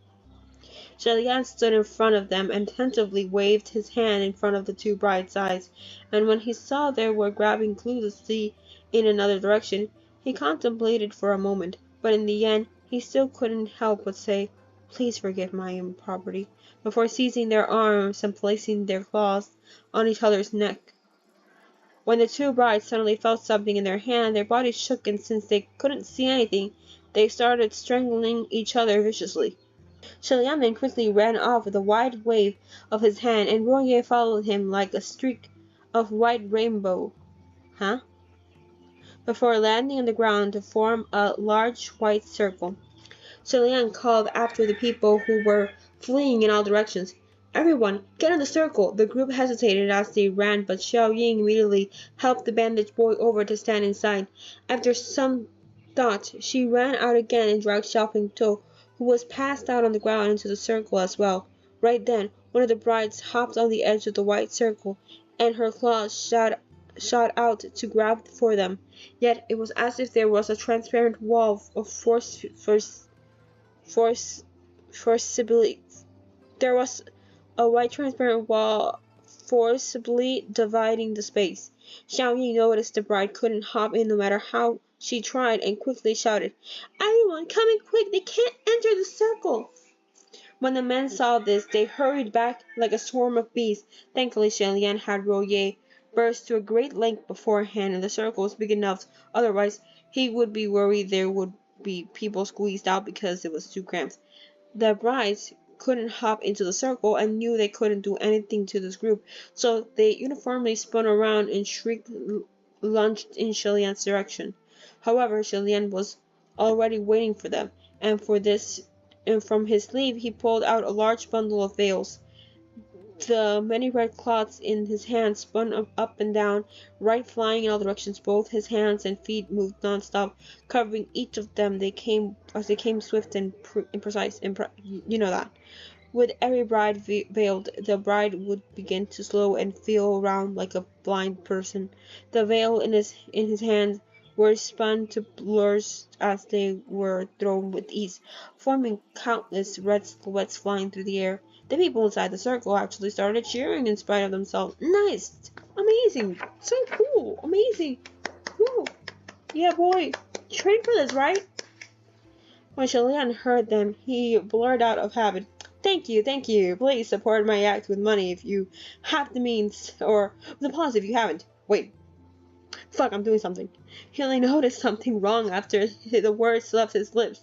Shilian stood in front of them and tentatively waved his hand in front of the 2 brides' eyes, and when he saw they were grabbing cluelessly in another direction, he contemplated for a moment, but in the end he still couldn't help but say, "Please forgive my impropriety," before seizing their arms and placing their claws on each other's neck. When the 2 brides suddenly felt something in their hand, their bodies shook, and since they couldn't see anything, they started strangling each other viciously. Shilian then quickly ran off with a wide wave of his hand, and Royer followed him like a streak of white rainbow, before landing on the ground to form a large white circle. Shilian called after the people who were fleeing in all directions, "Everyone, get in the circle!" The group hesitated as they ran, but Xiao Ying immediately helped the bandaged boy over to stand inside. After some thought, she ran out again and dragged Xiao Pingtou, who was passed out on the ground, into the circle as well. Right then, one of the brides hopped on the edge of the white circle, and her claws shot out to grab for them. Yet it was as if there was a transparent wall of forcibly. There was a white transparent wall forcibly dividing the space. Xiao Ying noticed the bride couldn't hop in no matter how she tried, and quickly shouted, "Everyone, come in quick! They can't enter the circle!" When the men saw this, they hurried back like a swarm of bees. Thankfully, Shilian had Royer burst to a great length beforehand, and the circle was big enough. Otherwise, he would be worried there would be people squeezed out because it was too cramped. The brides couldn't hop into the circle and knew they couldn't do anything to this group, so they uniformly spun around and lunged in Shilian's direction. However, Shilian was already waiting for them. and from his sleeve he pulled out a large bundle of veils. The many red cloths in his hands spun up and down, right flying in all directions. Both his hands and feet moved non-stop, covering each of them. They came swift and precise. You know that. With every bride veiled, the bride would begin to slow and feel around like a blind person. The veil in his hand were spun to blurs as they were thrown with ease, forming countless red silhouettes flying through the air. The people inside the circle actually started cheering in spite of themselves. Nice! Amazing! So cool! Amazing! Woo! Yeah, boy! Train for this, right? When Shalian heard them, he blurted out of habit, thank you. Please support my act with money if you have the means, or with applause if you haven't. Wait. Fuck, I'm doing something. He only noticed something wrong after the words left his lips.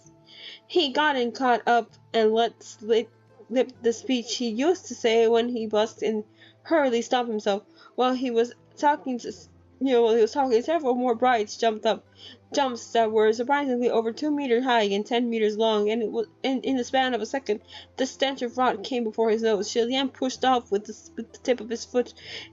He got caught up and let slip the speech he used to say when he must and hurriedly stopped himself. While he was talking, several more brides jumped up. Jumps that were surprisingly over 2 meters high and 10 meters long, and it was in the span of a second. The stench of rot came before his nose. Shilian pushed off with the tip of his foot,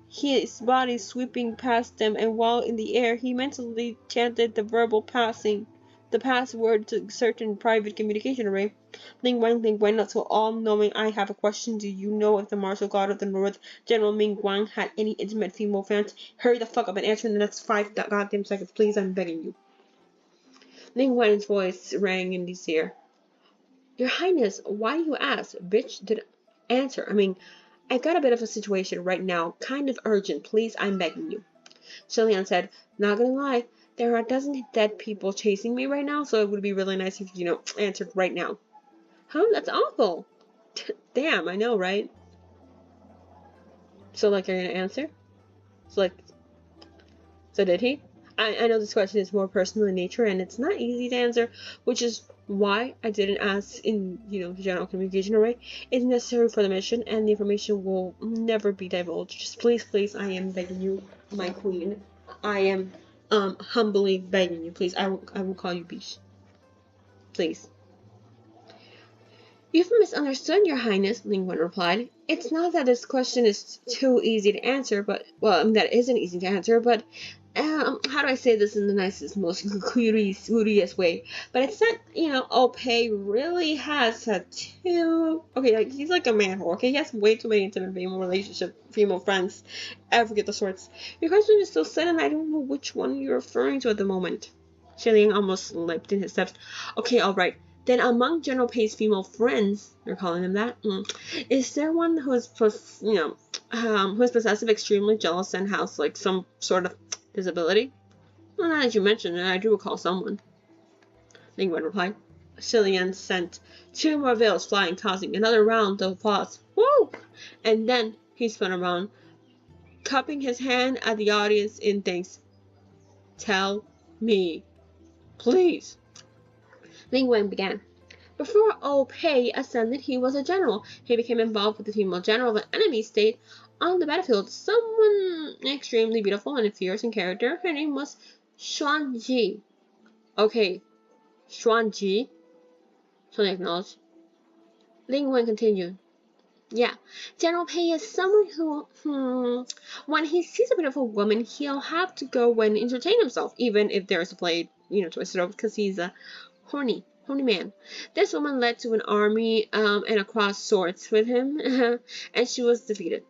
his body sweeping past them, and while in the air, he mentally chanted the password to certain private communication array. Ling Wen, not so all-knowing. I have a question. Do you know if the martial god of the North, General Ming Guang, had any intimate female fans? Hurry the fuck up and answer in the next 5 goddamn seconds, please. I'm begging you. Ling Wen's voice rang in his ear. Your Highness, why do you ask? Bitch, did answer. I got a bit of a situation right now. Kind of urgent. Please, I'm begging you. Shilian said, not gonna lie, there are a dozen dead people chasing me right now, so it would be really nice if you answered right now. Huh? That's awful. Damn, I know, right? So, you're gonna answer? So did he? I know this question is more personal in nature, and it's not easy to answer, which is why I didn't ask in, the general communication array. It's necessary for the mission, and the information will never be divulged. Just please, I am begging you, my queen. I am, humbly begging you, please. I will call you Bish. Please. You've misunderstood, Your Highness, Ling Wen replied. It's not that this question is too easy to answer, that isn't easy to answer, but, how do I say this in the nicest, most courteous way? But it's that, Opei really has he's like a man whore, okay? He has way too many intimate female friends. I forget the sorts. Your question is so sudden, I don't know which one you're referring to at the moment. Shiliang almost slipped in his steps. Okay, alright. Then among General Pei's female friends, you're calling them that, is there one who is, who is possessive, extremely jealous, and has, some sort of disability? Well, now that you mention it, I do recall someone. Ling Wen replied. Shilian sent 2 more veils flying, causing another round of applause. Woo! And then he spun around, cupping his hand at the audience in thanks. Tell me, please. Ling Wen began. Before Opei ascended, he was a general. He became involved with the female general of an enemy state on the battlefield. Someone extremely beautiful and fierce in character. Her name was Xuan Ji. Okay, Xuan Ji. Someone acknowledged. Ling Wen continued. Yeah, General Pei is someone who, when he sees a beautiful woman, he'll have to go and entertain himself, even if there's a blade, twisted over, because he's a horny man. This woman led to an army and across swords with him, and she was defeated.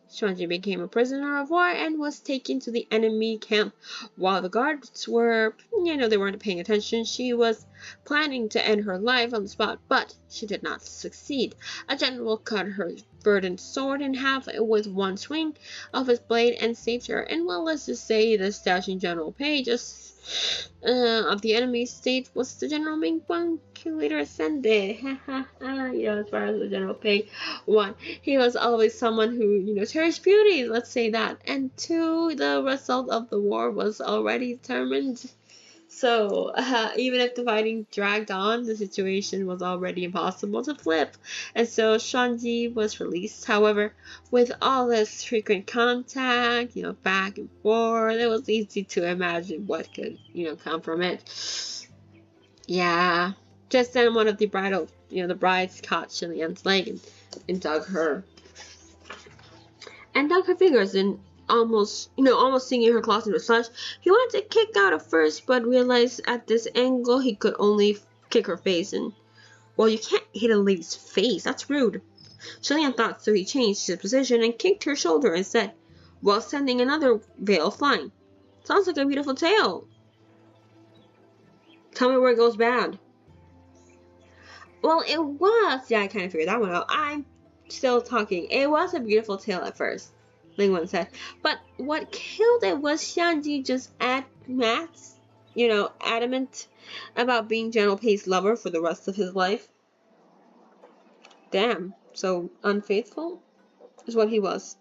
Xuanji became a prisoner of war and was taken to the enemy camp. While the guards were, they weren't paying attention, she was planning to end her life on the spot, but she did not succeed. A general cut her verdant sword in half with one swing of his blade and saved her. And well, let's just say the dashing General Pei of the enemy state was the General Ming Guang, who later ascended. As far as the General Pei, 1, he was always someone who, cherished beauty, let's say that. And 2, the result of the war was already determined. So, even if the fighting dragged on, the situation was already impossible to flip. And so, Shanji was released. However, with all this frequent contact, back and forth, it was easy to imagine what could, come from it. Yeah. Just then one of the brides caught Shilian's leg and dug her fingers and almost sinking her claws into flesh. He wanted to kick out at first, but realized at this angle he could only kick her face, and well, you can't hit a lady's face, that's rude. Shilian thought, so he changed his position and kicked her shoulder instead, while sending another veil flying. Sounds like a beautiful tale. Tell me where it goes bad. Well, it was. Yeah, I kind of figured that one out. I'm still talking. It was a beautiful tale at first, Ling Wen said. But what killed it was Xianji just adamant about being General Pei's lover for the rest of his life. Damn, so unfaithful is what he was.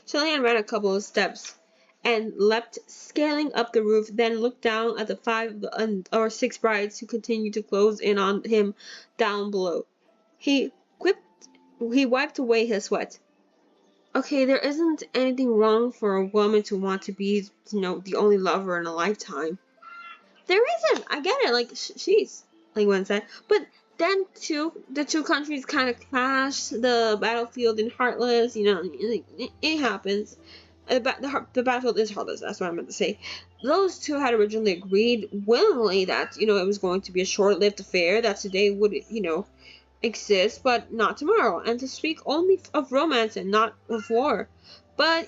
Shilian ran a couple of steps and leapt, scaling up the roof, then looked down at the 5 or 6 brides who continued to close in on him down below. He wiped away his sweat. Okay, there isn't anything wrong for a woman to want to be, the only lover in a lifetime. There isn't. I get it. Like, she's, Ling Wen said. But then, the two countries kind of clashed. The battlefield in Heartless, it happens. The battlefield is Heartless, that's what I meant to say. Those two had originally agreed willingly that, it was going to be a short-lived affair, that today would, exist, but not tomorrow, and to speak only of romance and not of war. But,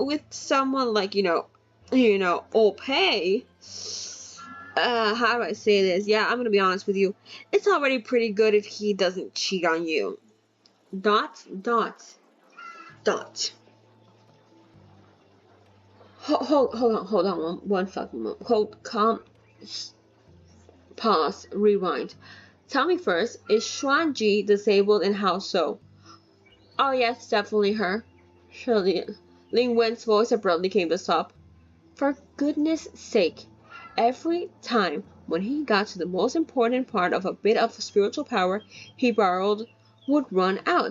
with someone like, Old Pei, how do I say this? Yeah, I'm gonna be honest with you. It's already pretty good if he doesn't cheat on you. ... Hold on, one fucking moment. Pause, rewind. Tell me first, is Xuanji disabled and how so? Oh yes, definitely her. Ling Wen's voice abruptly came to stop. For goodness sake, every time when he got to the most important part of a bit of spiritual power he borrowed would run out.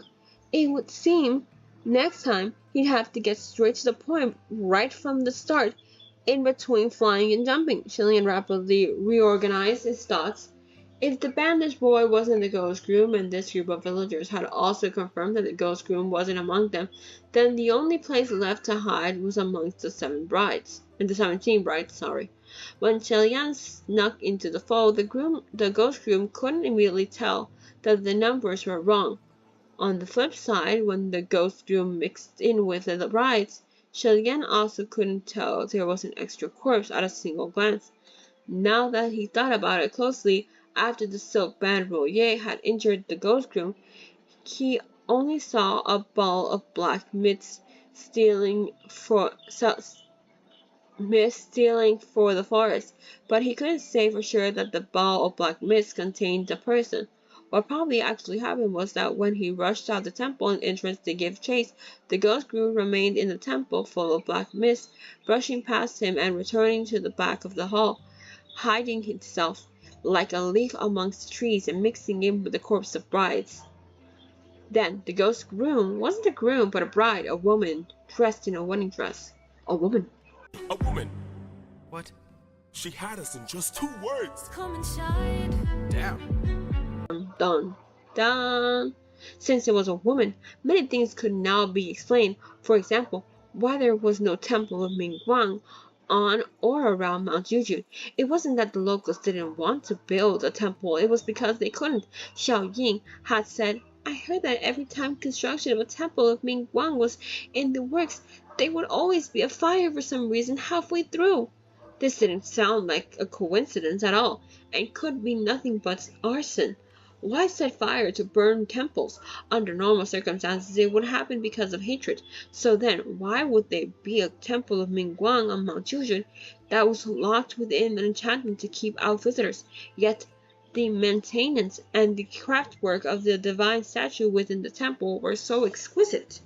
It would seem next time he'd have to get straight to the point right from the start, in between flying and jumping. Shilian rapidly reorganized his thoughts. If the bandaged boy wasn't the ghost groom, and this group of villagers had also confirmed that the ghost groom wasn't among them, then the only place left to hide was amongst the 17 brides. When Shilian snuck into the fold, the ghost groom couldn't immediately tell that the numbers were wrong. On the flip side, when the ghost groom mixed in with the brides, Shilian also couldn't tell there was an extra corpse at a single glance. Now that he thought about it closely, after the silk band Royer had injured the ghost groom, he only saw a ball of black mist stealing for the forest, but he couldn't say for sure that the ball of black mist contained a person. What probably actually happened was that when he rushed out the temple entrance to give chase, the ghost groom remained in the temple full of black mist, brushing past him and returning to the back of the hall, hiding himself like a leaf amongst the trees and mixing in with the corpse of brides. Then the ghost groom wasn't a groom but a bride, a woman, dressed in a wedding dress. A woman. A woman. What? She had us in just 2 words. Come inside. Damn. Done. Since it was a woman, many things could now be explained. For example, why there was no temple of Mingguang on or around Mount Jujun. It wasn't that the locals didn't want to build a temple, it was because they couldn't. Xiao Ying had said, I heard that every time construction of a temple of Mingguang was in the works, there would always be a fire for some reason halfway through. This didn't sound like a coincidence at all, and could be nothing but arson. Why set fire to burn temples? Under normal circumstances, it would happen because of hatred. So then, why would there be a temple of Mingguang on Mount Jujun that was locked within an enchantment to keep out visitors? Yet, the maintenance and the craftwork of the divine statue within the temple were so exquisite.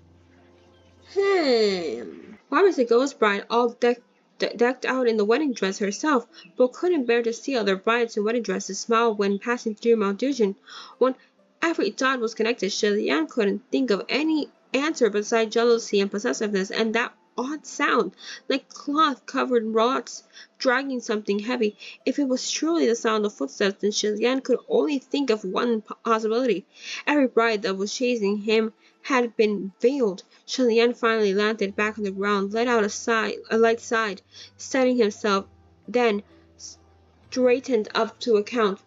Why was the ghost bride all decked out in the wedding dress herself, but couldn't bear to see other brides in wedding dresses smile when passing through Mount Jujun? When every dot was connected, Shilian couldn't think of any answer besides jealousy and possessiveness, and that odd sound, like cloth covered rods dragging something heavy. If it was truly the sound of footsteps, then Shilian could only think of one possibility. Every bride that was chasing him had been veiled. Shilian finally landed back on the ground, let out a light sigh, steadying himself, then straightened up to a count.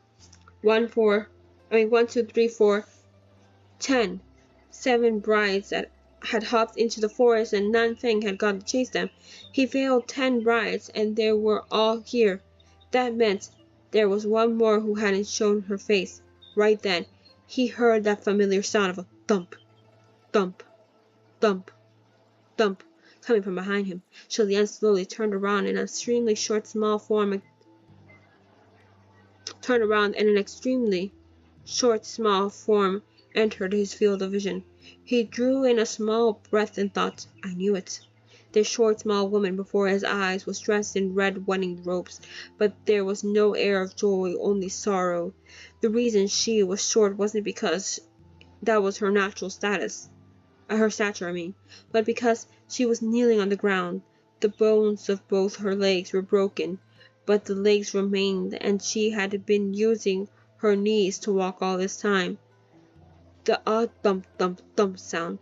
1, 2, 3, 4, 10. 7 brides that had hopped into the forest and Nanfeng had gone to chase them. He veiled 10 brides and they were all here. That meant there was one more who hadn't shown her face. Right then, he heard that familiar sound of a thump, thump, thump, thump coming from behind him. Shilian slowly turned around and an extremely small form entered his field of vision. He drew in a small breath and thought, I knew it. The short, small woman before his eyes was dressed in red wedding robes, but there was no air of joy, only sorrow. The reason she was short wasn't because that was her natural stature, but because she was kneeling on the ground. The bones of both her legs were broken, but the legs remained, and she had been using her knees to walk all this time. The odd thump thump thump sound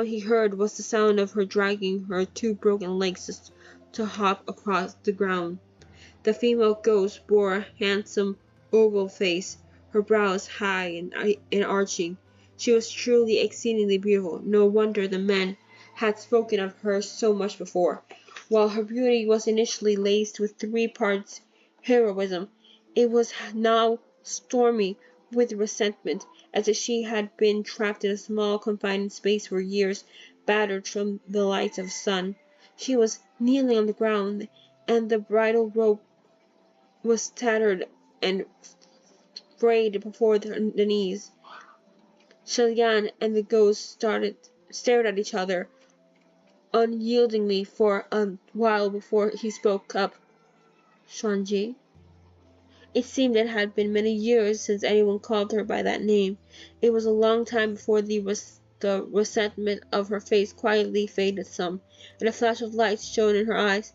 he heard was the sound of her dragging her 2 broken legs to hop across the ground. The female ghost bore a handsome oval face, her brows high and arching. She was truly exceedingly beautiful. No wonder the men had spoken of her so much before. While her beauty was initially laced with 3 parts heroism, it was now stormy with resentment, as if she had been trapped in a small confined space for years, battered from the light of the sun. She was kneeling on the ground, and the bridal rope was tattered and frayed before the knees. Shilian and the ghost stared at each other unyieldingly for a while before he spoke up. Xuanji? It seemed it had been many years since anyone called her by that name. It was a long time before the resentment of her face quietly faded some, and a flash of light shone in her eyes.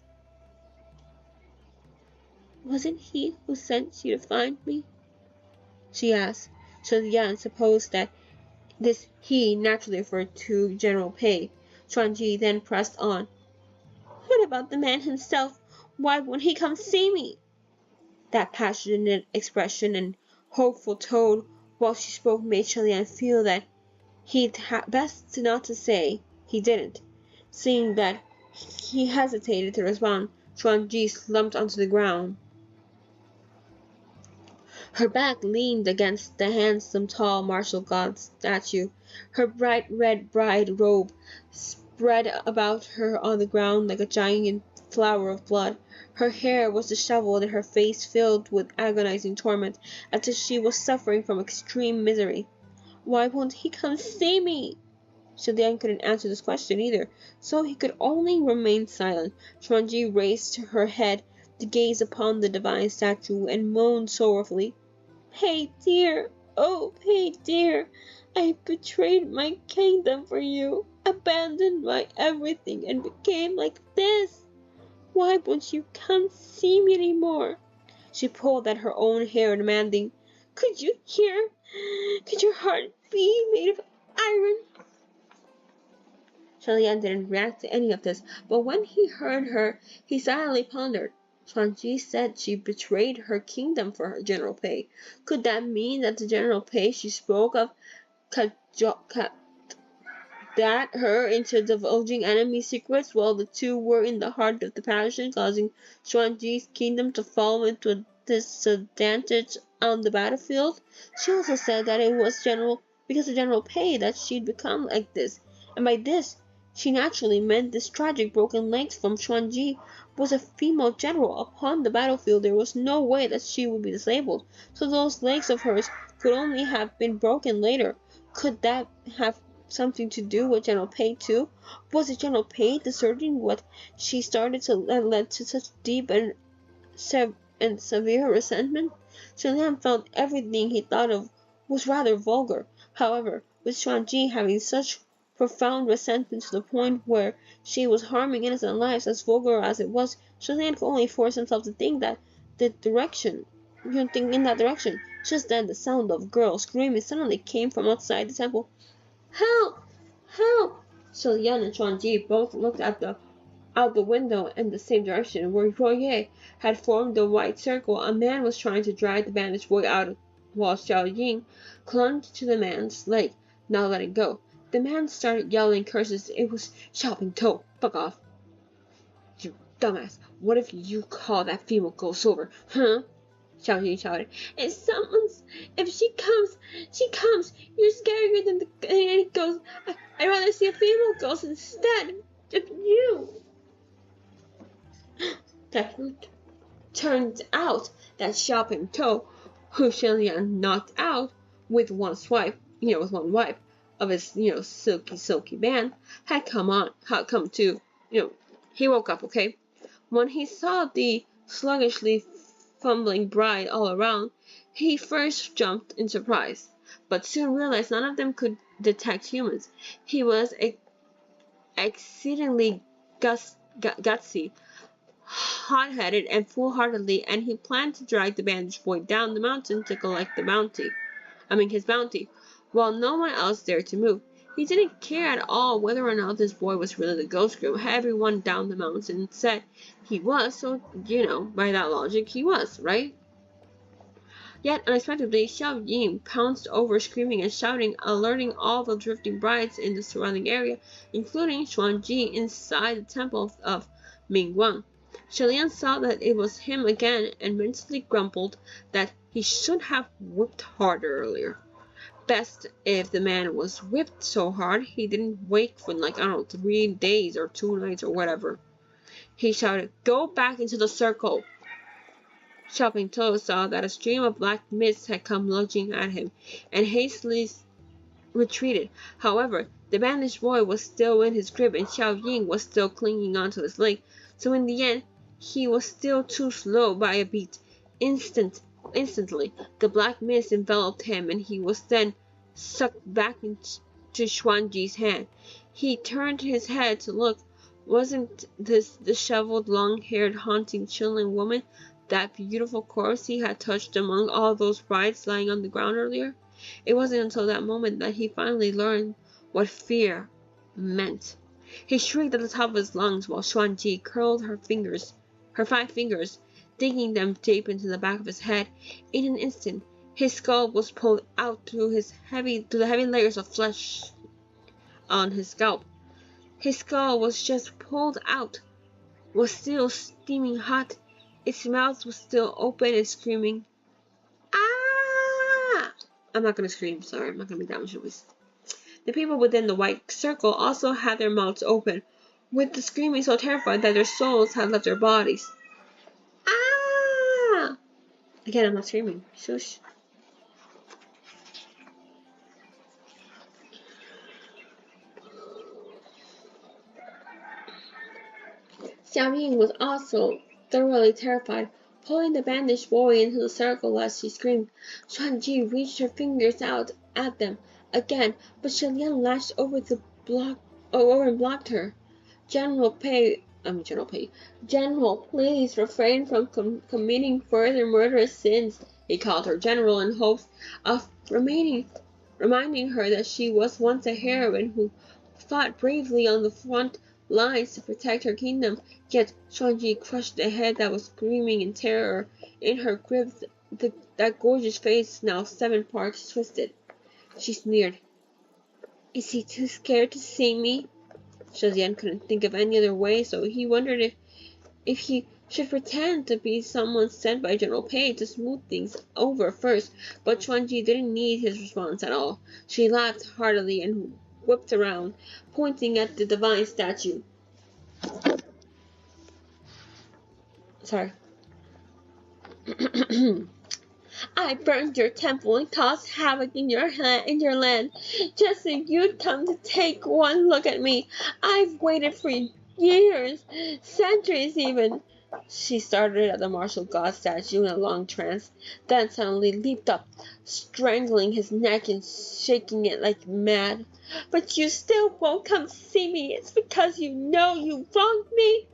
Wasn't he who sent you to find me? She asked. Shilian supposed that this he naturally referred to General Pei. Xuanji then pressed on. What about the man himself? Why won't he come see me? That passionate expression and hopeful tone while she spoke made Shilian feel that he'd best not to say he didn't. Seeing that he hesitated to respond, Xuanji slumped onto the ground. Her back leaned against the handsome, tall martial god statue. Her bright red bride robe spread about her on the ground like a giant flower of blood. Her hair was disheveled and her face filled with agonizing torment, as if she was suffering from extreme misery. Why won't he come see me? Shilian couldn't answer this question either, so he could only remain silent. Xuanji raised her head to gaze upon the divine statue and moaned sorrowfully. Pei dear, oh Pei dear, I betrayed my kingdom for you, abandoned my everything and became like this. Why won't you come see me any more? She pulled at her own hair, demanding, Could you hear? Could your heart be made of iron? Shilian didn't react to any of this, but when he heard her, he silently pondered. Xuanji said she betrayed her kingdom for her General Pei. Could that mean that the General Pei she spoke of that her into divulging enemy secrets while the two were in the heart of the passion, causing Xuanji's kingdom to fall into a disadvantage on the battlefield? She also said that it was because of General Pei that she'd become like this, and by this she naturally meant this tragic broken legs from Xuanji was a female general upon the battlefield. There was no way that she would be disabled, so those legs of hers could only have been broken later. Could that have something to do with General Pei too? Was it General Pei deserting what she started to led to such deep and severe resentment? Shilian felt everything he thought of was rather vulgar. However, with Xuanji having such profound resentment to the point where she was harming innocent lives. As vulgar as it was, Julian could only force himself to think that the direction, think in that direction. Just then, the sound of girls screaming suddenly came from outside the temple. Help! Help! Julian and Chuanji both looked out the window in the same direction where Royer had formed the white circle. A man was trying to drag the bandaged boy out while Xiao Ying clung to the man's leg, not letting go. The man started yelling curses. It was Xiao Toe. Fuck off. You dumbass. What if you call that female ghost over? Huh? Xiao Ying shouted. If she comes. You're scarier than any ghost. I'd rather see a female ghost instead of you. Turns out that Xiao Toe, who Shilian knocked out with one wipe of his, silky band, had come to, he woke up, okay? When he saw the sluggishly fumbling bride all around, he first jumped in surprise, but soon realized none of them could detect humans. He was exceedingly gutsy, hot-headed, and foolhardily, and he planned to drag the bandaged boy down the mountain to collect his bounty, while no one else dared to move. He didn't care at all whether or not this boy was really the ghost groom. Everyone down the mountain said he was, so, by that logic, he was, right? Yet, unexpectedly, Xiao Ying pounced over, screaming and shouting, alerting all the drifting brides in the surrounding area, including Xuanji inside the temple of Mingguang. Shilian saw that it was him again and mentally grumbled that he should have whipped harder earlier. Best if the man was whipped so hard he didn't wake for 3 days or 2 nights or whatever. He shouted, "Go back into the circle!" Xiao Toe saw that a stream of black mist had come lunging at him, and hastily retreated. However, the bandaged boy was still in his grip, and Xiao Ying was still clinging onto his leg, so in the end, he was still too slow by a beat. Instantly, the black mist enveloped him, and he was then sucked back into Xuanji's hand. He turned his head to look. Wasn't this the disheveled, long-haired, haunting, chilling woman, that beautiful corpse he had touched among all those brides lying on the ground earlier? It wasn't until that moment that he finally learned what fear meant. He shrieked at the top of his lungs while Xuanji curled her 5 fingers, digging them deep into the back of his head. In an instant, his skull was pulled out through the heavy layers of flesh on his scalp. His skull was just pulled out, was still steaming hot. Its mouth was still open and screaming, "Ah!" I'm not gonna scream, sorry, I'm not gonna be that much noise. The people within the white circle also had their mouths open, with the screaming so terrified that their souls had left their bodies. Ah! Again, I'm not screaming. Shush. Xiao Ying was also thoroughly terrified, pulling the bandaged boy into the circle as she screamed. Xuanji reached her fingers out at them again, but Shilian lashed over and blocked her. General, please refrain from committing further murderous sins. He called her General in hopes of reminding her that she was once a heroine who fought bravely on the front lines to protect her kingdom. Yet Xuanji crushed the head that was screaming in terror in her grip. That gorgeous face, now 7 parts twisted. She sneered. "Is he too scared to see me?" Shilian couldn't think of any other way, so he wondered if he should pretend to be someone sent by General Pei to smooth things over first. But Xuanji didn't need his response at all. She laughed heartily and whipped around, pointing at the divine statue. Sorry. "I burned your temple and caused havoc in your land, just so you'd come to take one look at me. I've waited for years, centuries even." She started at the martial god statue in a long trance, then suddenly leaped up, strangling his neck and shaking it like mad. but you still won't come see me. It's because you know you wronged me.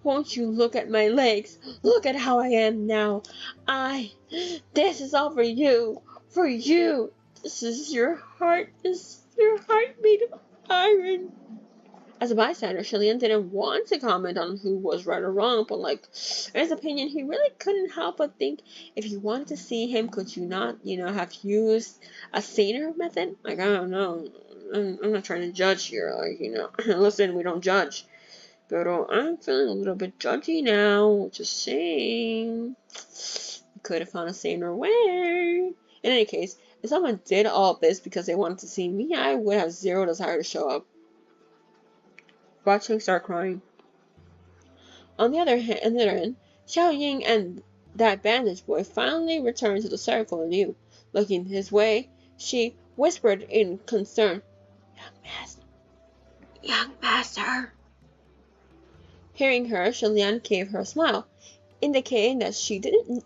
Won't you look at my legs? Look at how I am now. This is all for you. For you. This is your heart. This is your heart made of iron. As a bystander, Chilean didn't want to comment on who was right or wrong, but in his opinion, he really couldn't help but think, if you wanted to see him, could you not, have used a saner method? I don't know. I'm not trying to judge here. Listen, we don't judge. But I'm feeling a little bit judgy now. Just saying. You could have found a saner way. In any case, if someone did all this because they wanted to see me, I would have zero desire to show up. Watching start crying. On the other hand, Xiao Ying and that bandage boy finally returned to the circle anew. Looking his way, she whispered in concern, Young master. Hearing her, Shilian gave her a smile, indicating that she didn't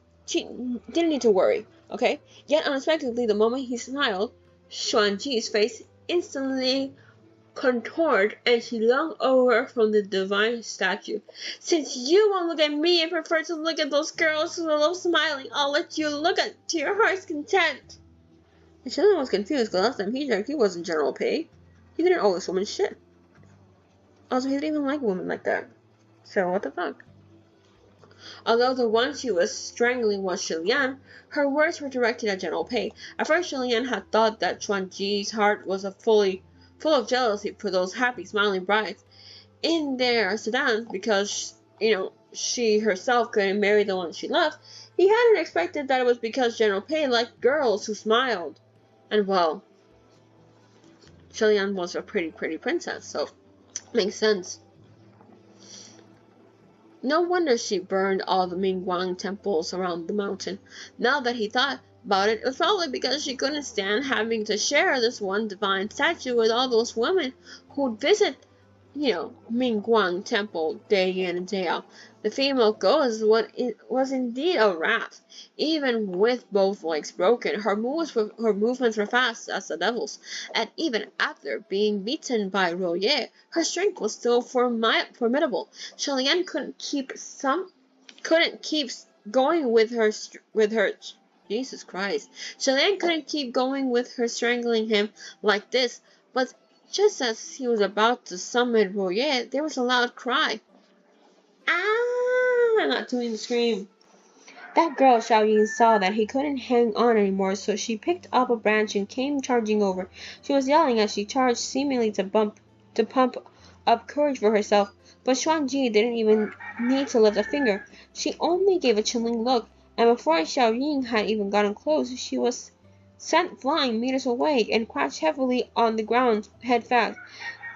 need to worry, okay? Yet unexpectedly, the moment he smiled, Xuanji's face instantly contoured and she lunged over from the divine statue. Since you won't look at me and prefer to look at those girls who love smiling, I'll let you look at to your heart's content. And Shilian was confused because last time he checked, he wasn't General Pei. He didn't owe this woman shit. Also, he didn't even like women like that. So, what the fuck? Although the one she was strangling was Shilian, her words were directed at General Pei. At first, Shilian had thought that Chuanji's heart was full of jealousy for those happy, smiling brides in their sedans because, she herself couldn't marry the one she loved. He hadn't expected that it was because General Pei liked girls who smiled. And, well, Shilian was a pretty princess, so makes sense. No wonder she burned all the Mingguang temples around the mountain. Now that he thought about it, it was probably because she couldn't stand having to share this one divine statue with all those women who'd visit, Mingguang temple day in and day out. The female ghost was indeed a wrath. Even with both legs broken, her movements were fast as the devil's, and even after being beaten by Royer, her strength was still formidable. Shilian couldn't keep going with her. Jesus Christ. Shilian couldn't keep going with her strangling him like this, but just as he was about to summon Royer, there was a loud cry. Ah! I'm not doing the scream. That girl, Xiao Ying, saw that he couldn't hang on anymore, so she picked up a branch and came charging over. She was yelling as she charged, seemingly to pump up courage for herself, but Xuanji didn't even need to lift a finger. She only gave a chilling look, and before Xiao Ying had even gotten close, she was sent flying meters away and crashed heavily on the ground, head fast.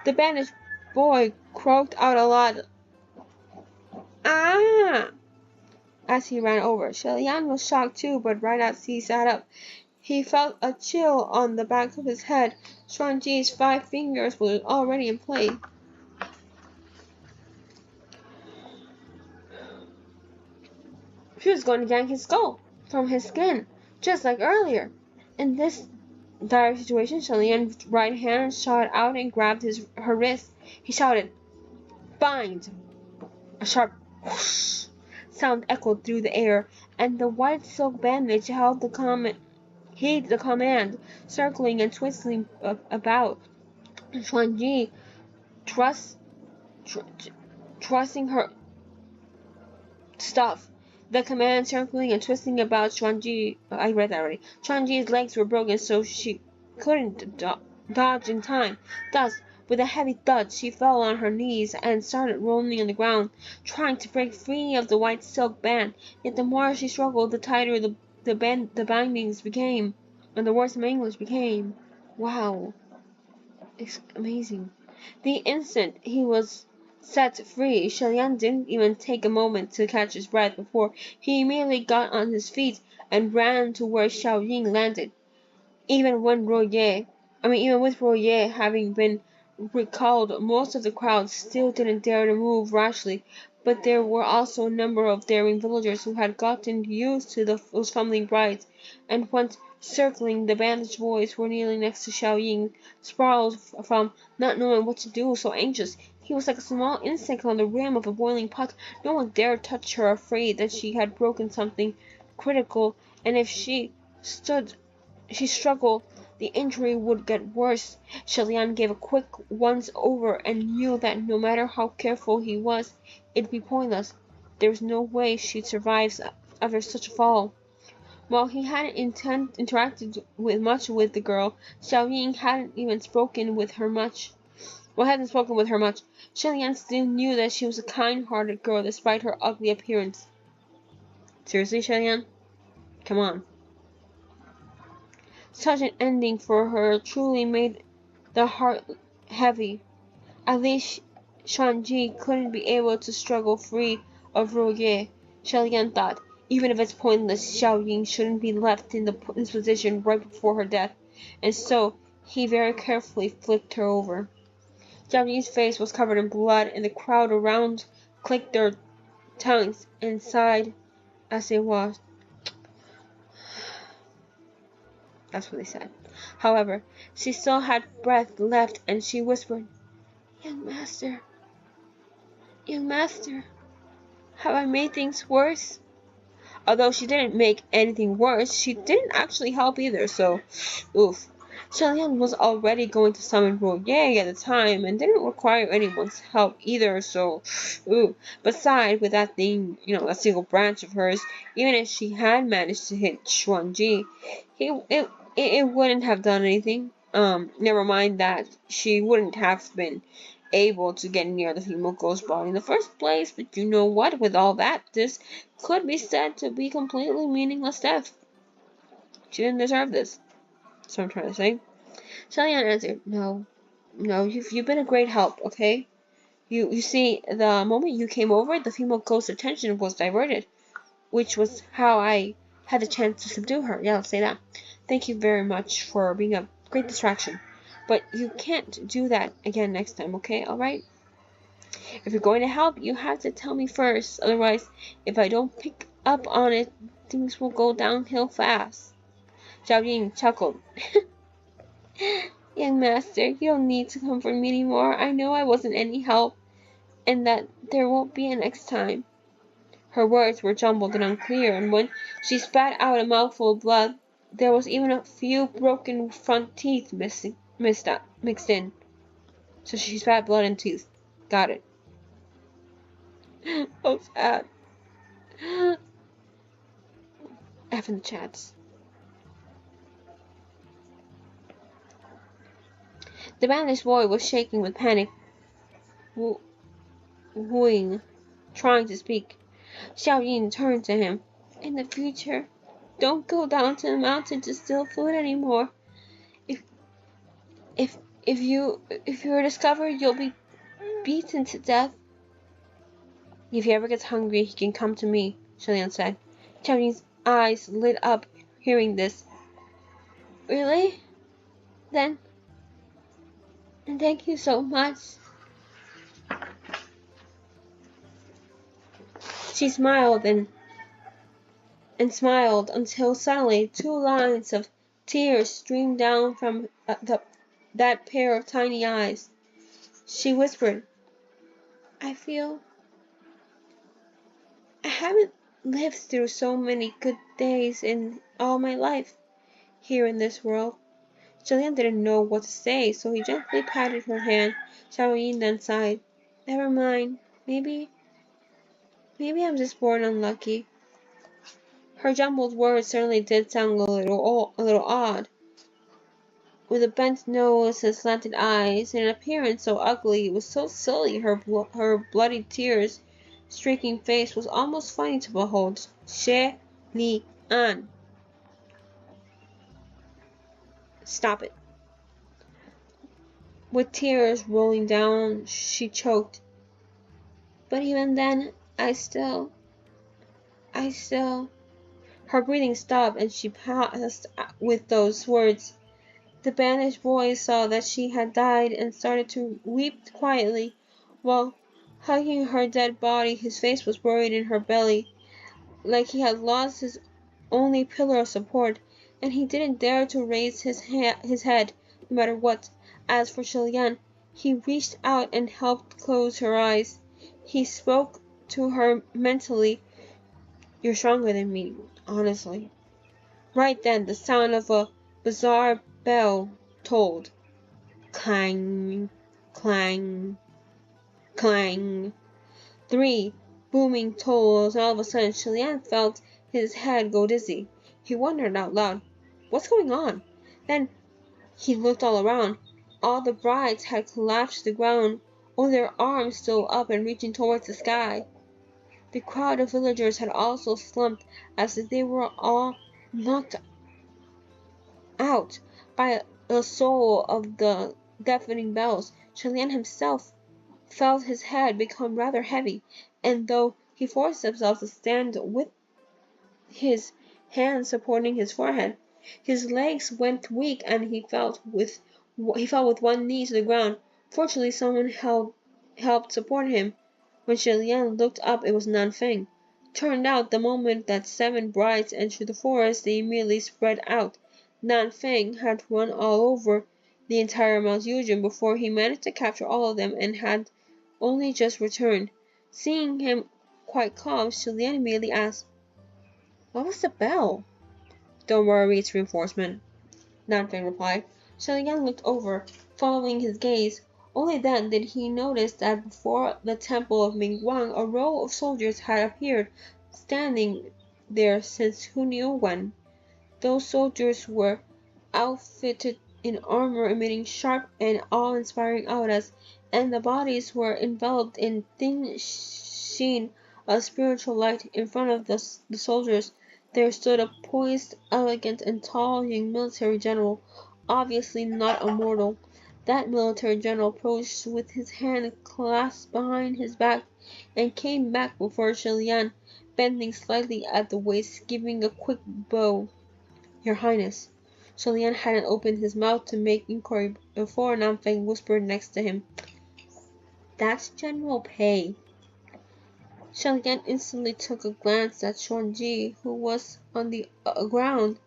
The bandaged boy croaked out aloud, "Ah!" as he ran over. Shilian was shocked too, but right as he sat up, he felt a chill on the back of his head. Xuanji's 5 fingers were already in play. She was going to yank his skull from his skin, just like earlier. In this dire situation, Shilian's right hand shot out and grabbed her wrist. He shouted, "Bind!" A sharp whoosh sound echoed through the air, and the white silk bandage held the command, circling and twisting about. Xuanji trusting her stuff. The command circling and twisting about Xuanji. I read that already. Xuanji's legs were broken, so she couldn't dodge in time. Thus, with a heavy thud, she fell on her knees and started rolling on the ground, trying to break free of the white silk band. Yet the more she struggled, the tighter the bindings became, and the worse my English became. Wow. It's amazing. The instant he was set free, Shilian didn't even take a moment to catch his breath before he immediately got on his feet and ran to where Xiao Ying landed. Even with Royer having been recalled, most of the crowd still didn't dare to move rashly, but there were also a number of daring villagers who had gotten used to those fumbling brides and went circling the bandaged boys who were kneeling next to Xiao Ying, sprawled from not knowing what to do, so anxious. He was like a small insect on the rim of a boiling pot. No one dared touch her, afraid that she had broken something critical, and if she struggled, the injury would get worse. Shalian gave a quick once-over and knew that no matter how careful he was, it'd be pointless. There was no way she'd survive after such a fall. While he hadn't interacted much with the girl, Xiao Ying hadn't spoken with her much. Shalian still knew that she was a kind-hearted girl despite her ugly appearance. Seriously, Shalian? Come on. Such an ending for her truly made the heart heavy. At least Shanji couldn't be able to struggle free of Roye, Shalian thought. Even if it's pointless, Xiao Ying shouldn't be left in this position right before her death, and so he very carefully flipped her over. Xiao Ying's face was covered in blood, and the crowd around clicked their tongues and sighed as they watched. That's what they said. However, she still had breath left, and she whispered, Young master, have I made things worse? Although she didn't make anything worse, she didn't actually help either, so, oof. Shalian was already going to summon Roye at the time, and didn't require anyone's help either, so, ooh. Besides, with that thing, a single branch of hers, even if she had managed to hit Xuanji, it wouldn't have done anything. Never mind that she wouldn't have been able to get near the female ghost body in the first place, but you know what? With all that, this could be said to be completely meaningless death. She didn't deserve this. That's what I'm trying to say. Shalian answered, No, you've been a great help, okay? You see, the moment you came over, the female ghost's attention was diverted, which was how I had the chance to subdue her. Yeah, let's say that. Thank you very much for being a great distraction. But you can't do that again next time, okay? Alright? If you're going to help, you have to tell me first. Otherwise, if I don't pick up on it, things will go downhill fast. Xiao Ying chuckled. Young master, you don't need to comfort me anymore. I know I wasn't any help, and that there won't be a next time. Her words were jumbled and unclear, and when she spat out a mouthful of blood, there was even a few broken front teeth mixed in. So she spat blood and teeth. Got it. Oh, sad. F in the chats. The bandaged boy was shaking with panic, wooing, trying to speak. Xiao Ying turned to him. In the future, don't go down to the mountain to steal food anymore. If you're discovered, you'll be beaten to death. If he ever gets hungry, he can come to me, Shalian said. Xiao Ying's eyes lit up hearing this. Really? Then thank you so much. She smiled and smiled until suddenly 2 lines of tears streamed down from that pair of tiny eyes. She whispered, I haven't lived through so many good days in all my life here in this world. Julian didn't know what to say, so he gently patted her hand. Xiao Ying then sighed. Never mind. Maybe I'm just born unlucky. Her jumbled words certainly did sound a little odd. With a bent nose and slanted eyes, and an appearance so ugly it was so silly, her bloody tears streaking face was almost funny to behold. She Li An. Stop it. With tears rolling down, she choked. But even then, I still... Her breathing stopped, and she paused with those words. The bandaged boy saw that she had died and started to weep quietly, while hugging her dead body. His face was buried in her belly, like he had lost his only pillar of support. and he didn't dare to raise his head, no matter what. As for Shilian, he reached out and helped close her eyes. He spoke to her mentally. "You're stronger than me, honestly." Right then, the sound of a bizarre bell tolled. Clang, clang, clang. 3 booming tolls, and all of a sudden Shilian felt his head go dizzy. He wondered out loud, "What's going on?" Then he looked all around. All the brides had collapsed to the ground, only their arms still up and reaching towards the sky. The crowd of villagers had also slumped, as if they were all knocked out by the soul of the deafening bells. Shilian himself felt his head become rather heavy, and though he forced himself to stand with his hands supporting his forehead, his legs went weak and he fell with one knee to the ground. Fortunately, someone helped support him. When Shilian looked up, it was Nanfeng. Turned out, the moment that 7 brides entered the forest, they immediately spread out. Nanfeng had run all over the entire Mount Yujin before he managed to capture all of them and had only just returned. Seeing him quite calm, Shilian immediately asked, "What was the bell?" "Don't worry, it's reinforcement," Nanfeng replied. Shilian looked over, following his gaze. Only then did he notice that before the temple of Mingguang a row of soldiers had appeared, standing there since who knew when. Those soldiers were outfitted in armor emitting sharp and awe-inspiring auras, and the bodies were enveloped in thin sheen of spiritual light. In front of the soldiers there stood a poised, elegant, and tall young military general, obviously not a mortal. That military general approached with his hand clasped behind his back, and came back before Shilian, bending slightly at the waist, giving a quick bow. "Your Highness." Shilian hadn't opened his mouth to make inquiry before Nanfeng whispered next to him, "That's General Pei." Shilian instantly took a glance at Xuanji, who was on the ground.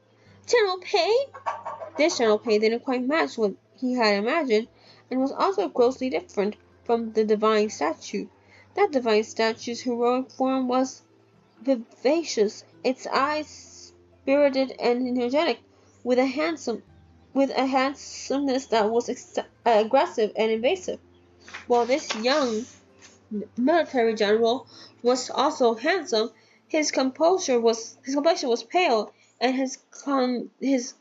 "General Pei?" This General Pei didn't quite match what he had imagined, and was also grossly different from the divine statue. That divine statue's heroic form was vivacious, its eyes spirited and energetic, with a handsomeness that was aggressive and invasive, while this young military general was also handsome. His complexion was pale, and his countenance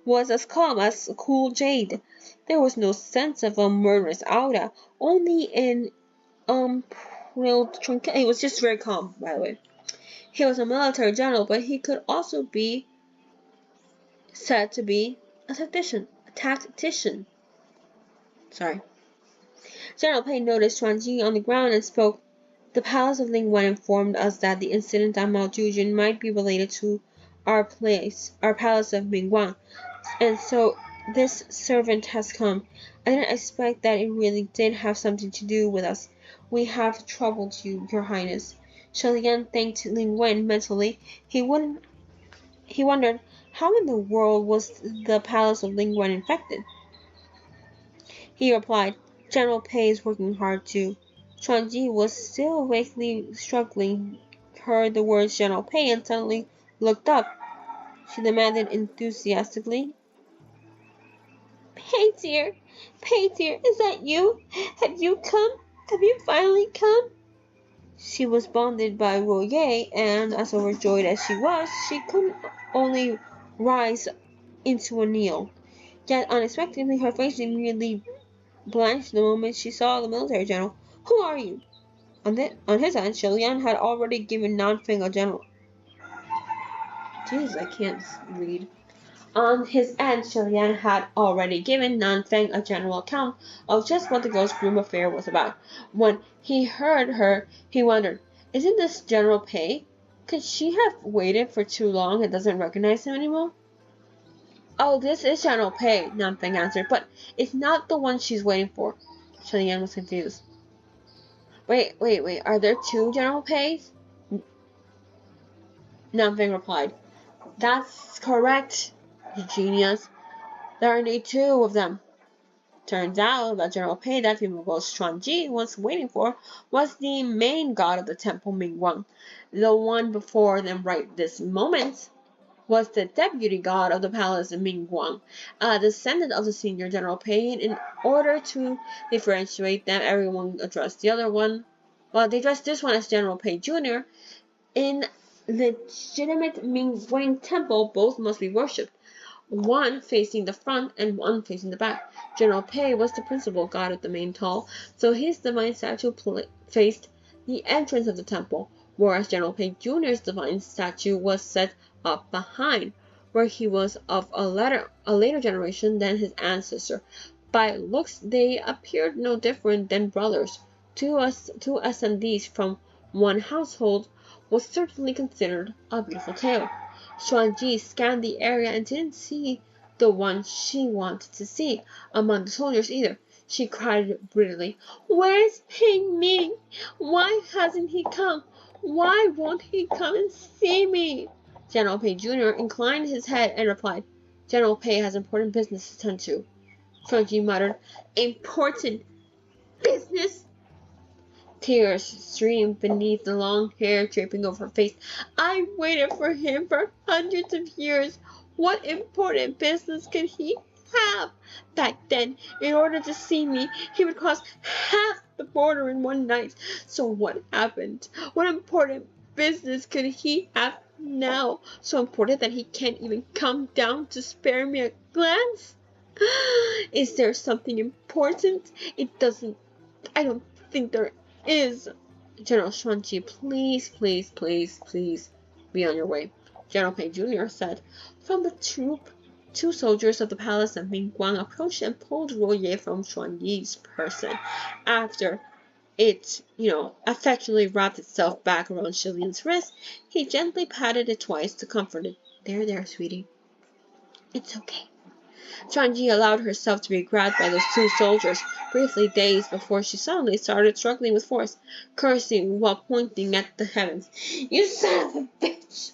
was as calm as a cool jade. There was no sense of a murderous aura, only an he was just very calm, by the way. He was a military general, but he could also be said to be a tactician. Sorry. General Pei noticed Xuanji on the ground and spoke. "The palace of Lingwen informed us that the incident at Mount Jujin might be related to our palace of Mingguang, and so this servant has come. I didn't expect that it really did have something to do with us. We have troubled you, Your Highness." Shilian thanked Ling Wen mentally. He wondered how in the world was the palace of Ling Wen infected. He replied, "General Pei is working hard too." Chuanji was still vaguely struggling, heard the words General Pei, and suddenly looked up. She demanded enthusiastically, "Pei dear, is that you? Have you come? Have you finally come?" She was bonded by Royer, and as overjoyed as she was, she could only rise into a kneel. Yet unexpectedly her face immediately blanched the moment she saw the military general. "Who are you?" On his end, Shilian had already given Nanfeng a general. Jesus, I can't read. On his end, Shilian had already given Nanfeng a general account of just what the ghost groom affair was about. When he heard her, he wondered, "Isn't this General Pei? Could she have waited for too long and doesn't recognize him anymore?" "Oh, this is General Pei," Nanfeng answered, "but it's not the one she's waiting for." Shilian was confused. Wait, are there 2 General Peis? Nanfeng replied. That's correct, genius. There are only two of them. Turns out that General Pei that removal Xuanji was waiting for was the main god of the temple Mingguang. The one before them right this moment was the deputy god of the palace Mingguang, a descendant of the senior General Pei. In order to differentiate them, everyone addressed the other one. Well, they addressed this one as General Pei Jr. In legitimate Mingguang temple, both must be worshipped, one facing the front and one facing the back. General Pei was the principal god of the main hall, so his divine statue faced the entrance of the temple, whereas General Pei Jr.'s divine statue was set up behind, where he was of a later generation than his ancestor. By looks, they appeared no different than brothers. Two ascendees from one household was certainly considered a beautiful tale. Xuanji scanned the area and didn't see the one she wanted to see among the soldiers either. She cried brutally, "Where's Ping Ming? Why hasn't he come? Why won't he come and see me?" General Pei Jr. inclined his head and replied, "General Pei has important business to attend to." Xuanji muttered, "Important business?" Tears streamed beneath the long hair draping over her face. "I waited for him for hundreds of years. What important business could he have? Back then, in order to see me, he would cross half the border in one night. So what happened? What important business could he have now? So important that he can't even come down to spare me a glance? Is there something important? I don't think there is." General Xuanji, please be on your way," General Pei Jr. said. From the troop, two soldiers of the palace of Mingguang approached and pulled Roye from Xuanji's person. After it, affectionately wrapped itself back around Shilian's wrist, he gently patted it twice to comfort it. There, sweetie. It's okay." Xuanji allowed herself to be grabbed by those two soldiers, briefly dazed before she suddenly started struggling with force, cursing while pointing at the heavens. "You son of a bitch!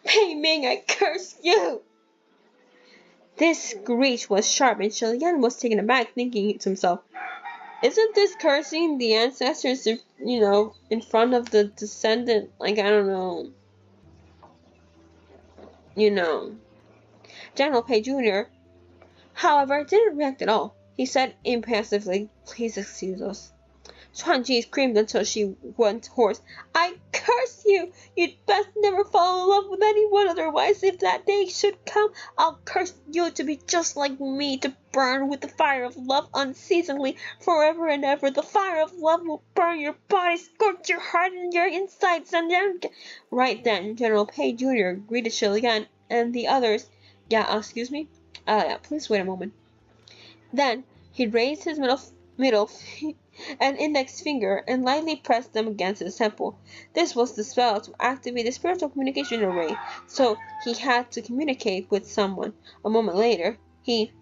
Pei Ming, I curse you!" This screech was sharp, and Shilian was taken aback, thinking to himself, "Isn't this cursing the ancestors, in front of the descendant? I don't know. General Pei Jr., however, didn't react at all. He said impassively, "Please excuse us." Xuanji screamed until she went hoarse. "I curse you! You'd best never fall in love with anyone, otherwise if that day should come, I'll curse you to be just like me, to burn with the fire of love unceasingly, forever and ever. The fire of love will burn your body, scorch your heart and your insides, and then..." Right then, General Pei Jr. greeted Shilian and the others. "Yeah, excuse me? Please wait a moment." Then he raised his middle and index finger and lightly pressed them against his temple. This was the spell to activate the spiritual communication array, so he had to communicate with someone. A moment later, he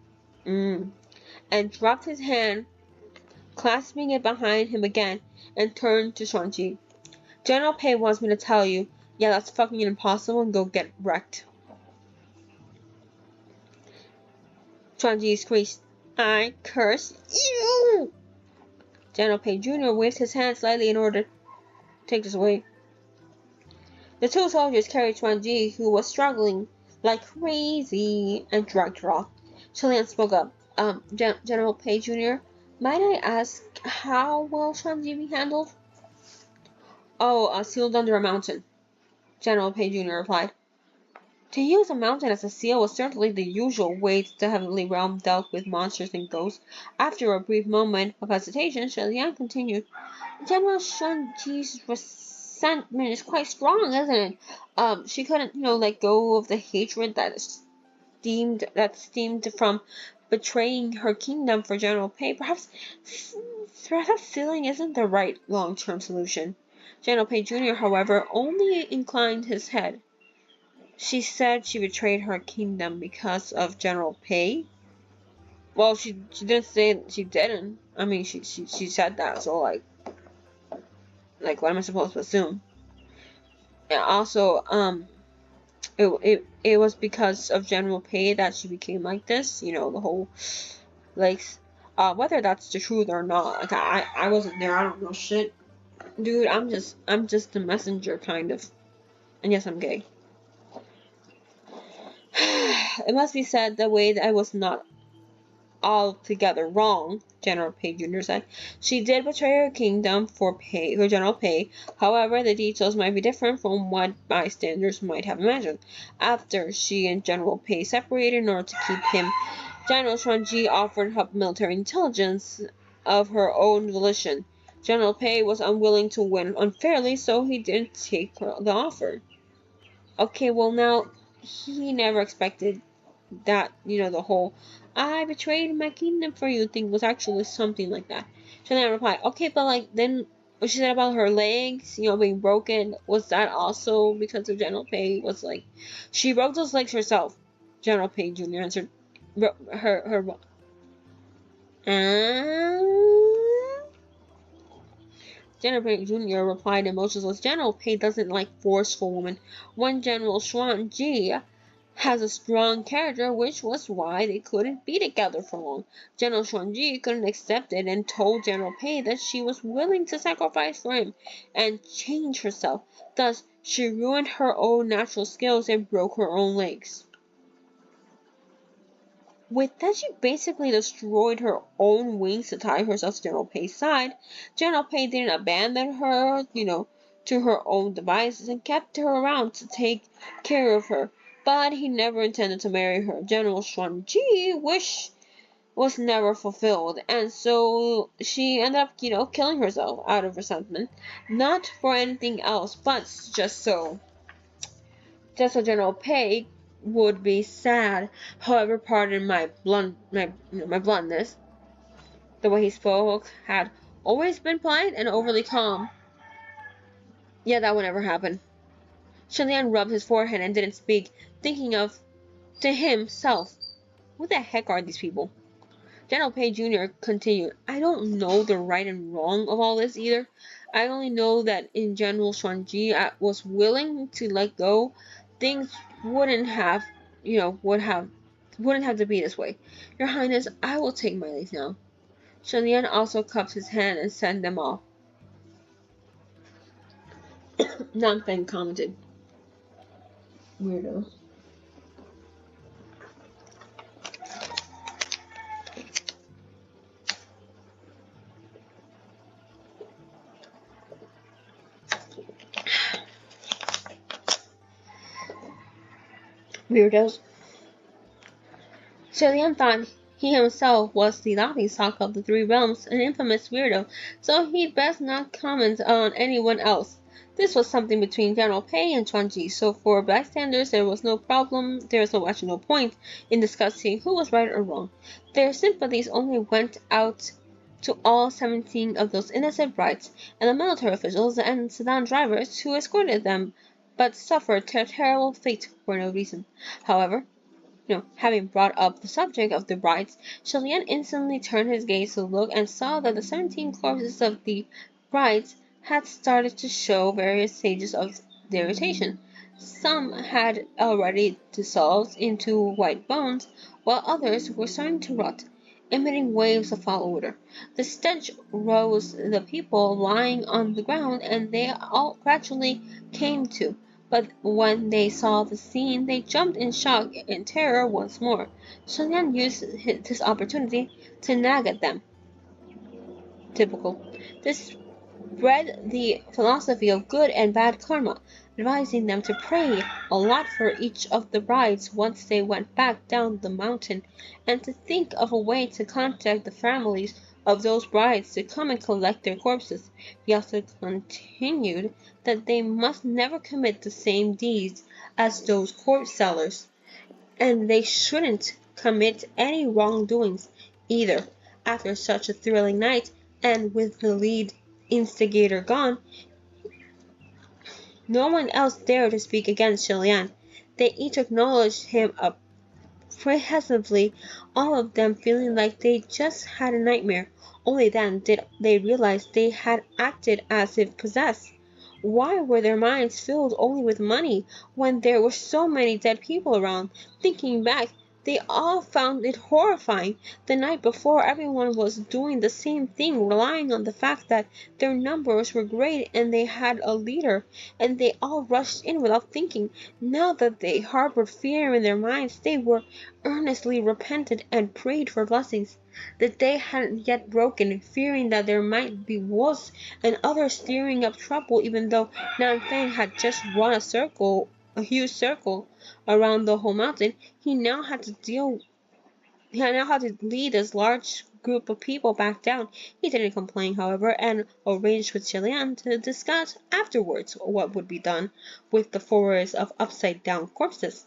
and dropped his hand, clasping it behind him again, and turned to Xuanji. "General Pei wants me to tell you, yeah, that's fucking impossible and go get wrecked." Xuanji screeched, "I curse you!" General Pei Jr. waved his hand slightly in order to take this away. The two soldiers carried Xuanji, who was struggling like crazy, and dragged her off. Shilian spoke up. General Pei Jr., might I ask, how will Xuanji be handled?" "Oh, sealed under a mountain," General Pei Jr. replied. To use a mountain as a seal was certainly the usual way the heavenly realm dealt with monsters and ghosts. After a brief moment of hesitation, Shilian continued, "General Xuanji's resentment is quite strong, isn't it? She couldn't, let go of the hatred that stemmed from betraying her kingdom for General Pei. Perhaps sealing isn't the right long-term solution." General Pei Jr., however, only inclined his head. "She said she betrayed her kingdom because of General Pei?" Well, she didn't say she didn't. I mean, she said that, so Like, what am I supposed to assume? And also, it was because of General Pay that she became like this. You know, the whole, like, whether that's the truth or not. Like, I wasn't there. I don't know shit, dude. I'm just the messenger, kind of. And yes, I'm gay. It must be said the way that I was not altogether wrong, General Pay Jr. said. She did betray her kingdom for General Pay. However, the details might be different from what bystanders might have imagined. After she and General Pay separated in order to keep him, General Shuanji offered up military intelligence of her own volition. General Pay was unwilling to win unfairly, so he didn't take the offer. Okay, well now, he never expected that, the whole I betrayed my kingdom for you thing was actually something like that. So then I replied, okay, but like then what she said about her legs, being broken, was that also because of General Pay? Was like she broke those legs herself. General Pay Jr. answered her General Pay Jr. replied emotionless. General Pay doesn't like forceful women. One General Xuan Ji has a strong character, which was why they couldn't be together for long. General Xuanji couldn't accept it and told General Pei that she was willing to sacrifice for him and change herself. Thus, she ruined her own natural skills and broke her own legs. With that, she basically destroyed her own wings to tie herself to General Pei's side. General Pei didn't abandon her, to her own devices and kept her around to take care of her. But he never intended to marry her. General Xuanji's wish was never fulfilled, and so she ended up, killing herself out of resentment. Not for anything else, but just so General Pei would be sad. However, pardon my bluntness. The way he spoke had always been polite and overly calm. Yeah, that would never happen. Shilian rubbed his forehead and didn't speak, thinking to himself, who the heck are these people? General Pei Jr. continued, I don't know the right and wrong of all this either. I only know that in General Xuanji I was willing to let go. Things wouldn't have, wouldn't have to be this way. Your Highness, I will take my leave now. Shilian also cupped his hand and sent them off. Nanfeng commented, weirdo. Weirdos. Shilian thought he himself was the laughingstock of the three realms, an infamous weirdo, so he'd best not comment on anyone else. This was something between General Pei and Chuanji, so for bystanders there was no actually no point in discussing who was right or wrong. Their sympathies only went out to all 17 of those innocent brides, and the military officials and sedan drivers who escorted them, but suffered a terrible fate for no reason. However, having brought up the subject of the brides, Shilian instantly turned his gaze to look and saw that the 17 corpses of the brides had started to show various stages of degradation. Some had already dissolved into white bones, while others were starting to rot, emitting waves of foul odor. The stench rose the people lying on the ground, and they all gradually came to. But when they saw the scene, they jumped in shock and terror once more. Shilian used this opportunity to nag at them. Typical. This spread the philosophy of good and bad karma, advising them to pray a lot for each of the brides once they went back down the mountain, and to think of a way to contact the families of those brides to come and collect their corpses. He also continued that they must never commit the same deeds as those corpse sellers, and they shouldn't commit any wrongdoings either. After such a thrilling night, and with the lead instigator gone, no one else dared to speak against Shilian. They each acknowledged him apprehensively, all of them feeling like they just had a nightmare. Only then did they realize they had acted as if possessed. Why were their minds filled only with money when there were so many dead people around? Thinking back, they all found it horrifying. The night before, everyone was doing the same thing, relying on the fact that their numbers were great and they had a leader, and they all rushed in without thinking. Now that they harbored fear in their minds, they were earnestly repented and prayed for blessings. The day hadn't yet broken, fearing that there might be wolves and others stirring up trouble, even though Nan Fang had just run a huge circle around the whole mountain. He now had to lead this large group of people back down. He didn't complain, however, and arranged with Chilean to discuss afterwards what would be done with the forest of upside-down corpses.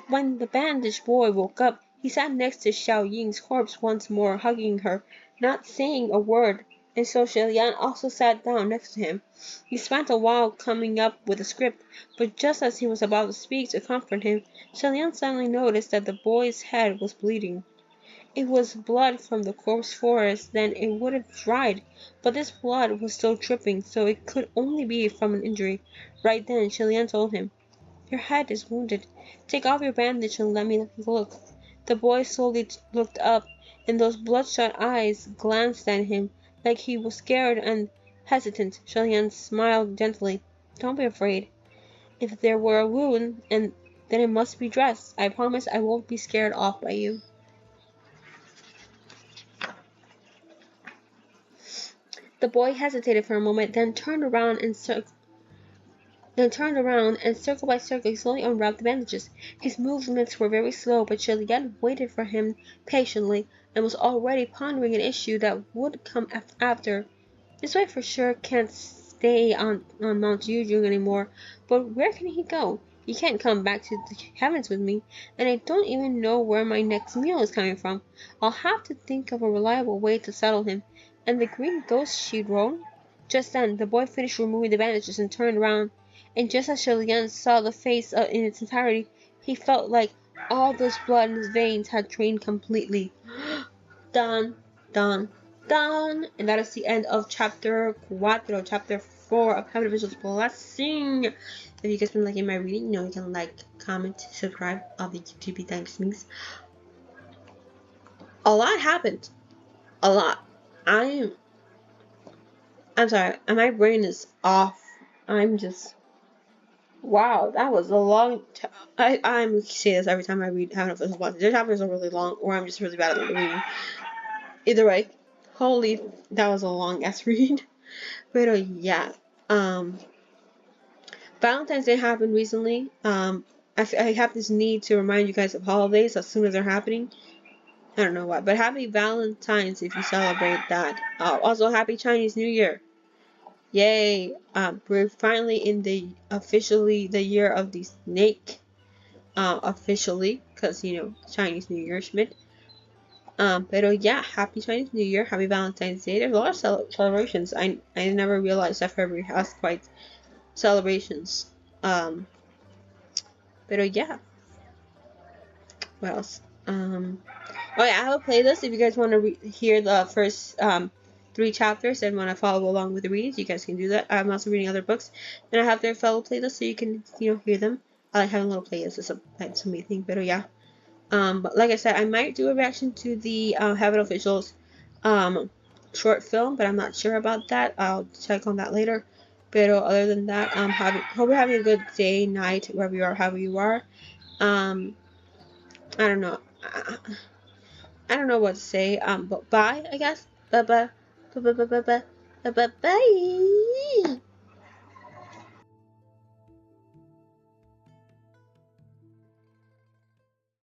When the bandaged boy woke up, he sat next to Xiao Ying's corpse once more, hugging her, not saying a word, and so Shilian also sat down next to him. He spent a while coming up with a script, but just as he was about to speak to comfort him, Shilian suddenly noticed that the boy's head was bleeding. It was blood from the corpse forest, then it would have dried, but this blood was still dripping, so it could only be from an injury. Right then, Shilian told him, "Your head is wounded. Take off your bandage and let me look." The boy slowly looked up, and those bloodshot eyes glanced at him like he was scared and hesitant. Shilian smiled gently. "Don't be afraid. If there were a wound, then it must be dressed. I promise I won't be scared off by you." The boy hesitated for a moment, then turned around and circle by circle he slowly unwrapped the bandages. His movements were very slow, but Juliet waited for him patiently, and was already pondering an issue that would come after. "This way for sure can't stay on Mount Yujung anymore, but where can he go? He can't come back to the heavens with me, and I don't even know where my next meal is coming from. I'll have to think of a reliable way to settle him." And the green ghost she grown? Just then, the boy finished removing the bandages and turned around, and just as Shilian saw the face in its entirety, he felt like all those blood in his veins had drained completely. Done, done, done. And that is the end of chapter 4 of Heaven Official's Blessing. If you guys been liking my reading, you can like, comment, subscribe. All the YouTube thanks means. A lot happened. A lot. I'm sorry, my brain is off. I'm just, wow, that was a long I'm say this every time I read Heaven Official's Blessing. Their chapters are really long, or I'm just really bad at reading. Either way, holy, that was a long ass read. But yeah, Valentine's Day happened recently. I have this need to remind you guys of holidays as soon as they're happening. I don't know why, but happy Valentine's if you celebrate that. Also, happy Chinese New Year. Yay! We're finally in officially the year of the snake. Officially, because Chinese New Year, Schmidt. But yeah, happy Chinese New Year, happy Valentine's Day. There's a lot of celebrations. I never realized that February has quite celebrations. But yeah, what else? Oh yeah, I have a playlist. If you guys want to hear the first 3 chapters and want to follow along with the readings, you guys can do that. I'm also reading other books, and I have their fellow playlists, so you can hear them. I like having a little playlist. It's amazing. But yeah. But like I said, I might do a reaction to the Heaven Officials short film, but I'm not sure about that. I'll check on that later. But other than that, hope you're having a good day, night, wherever you are, however you are. I don't know. I don't know what to say. But bye, I guess. Bye bye. Bye bye bye bye bye bye bye.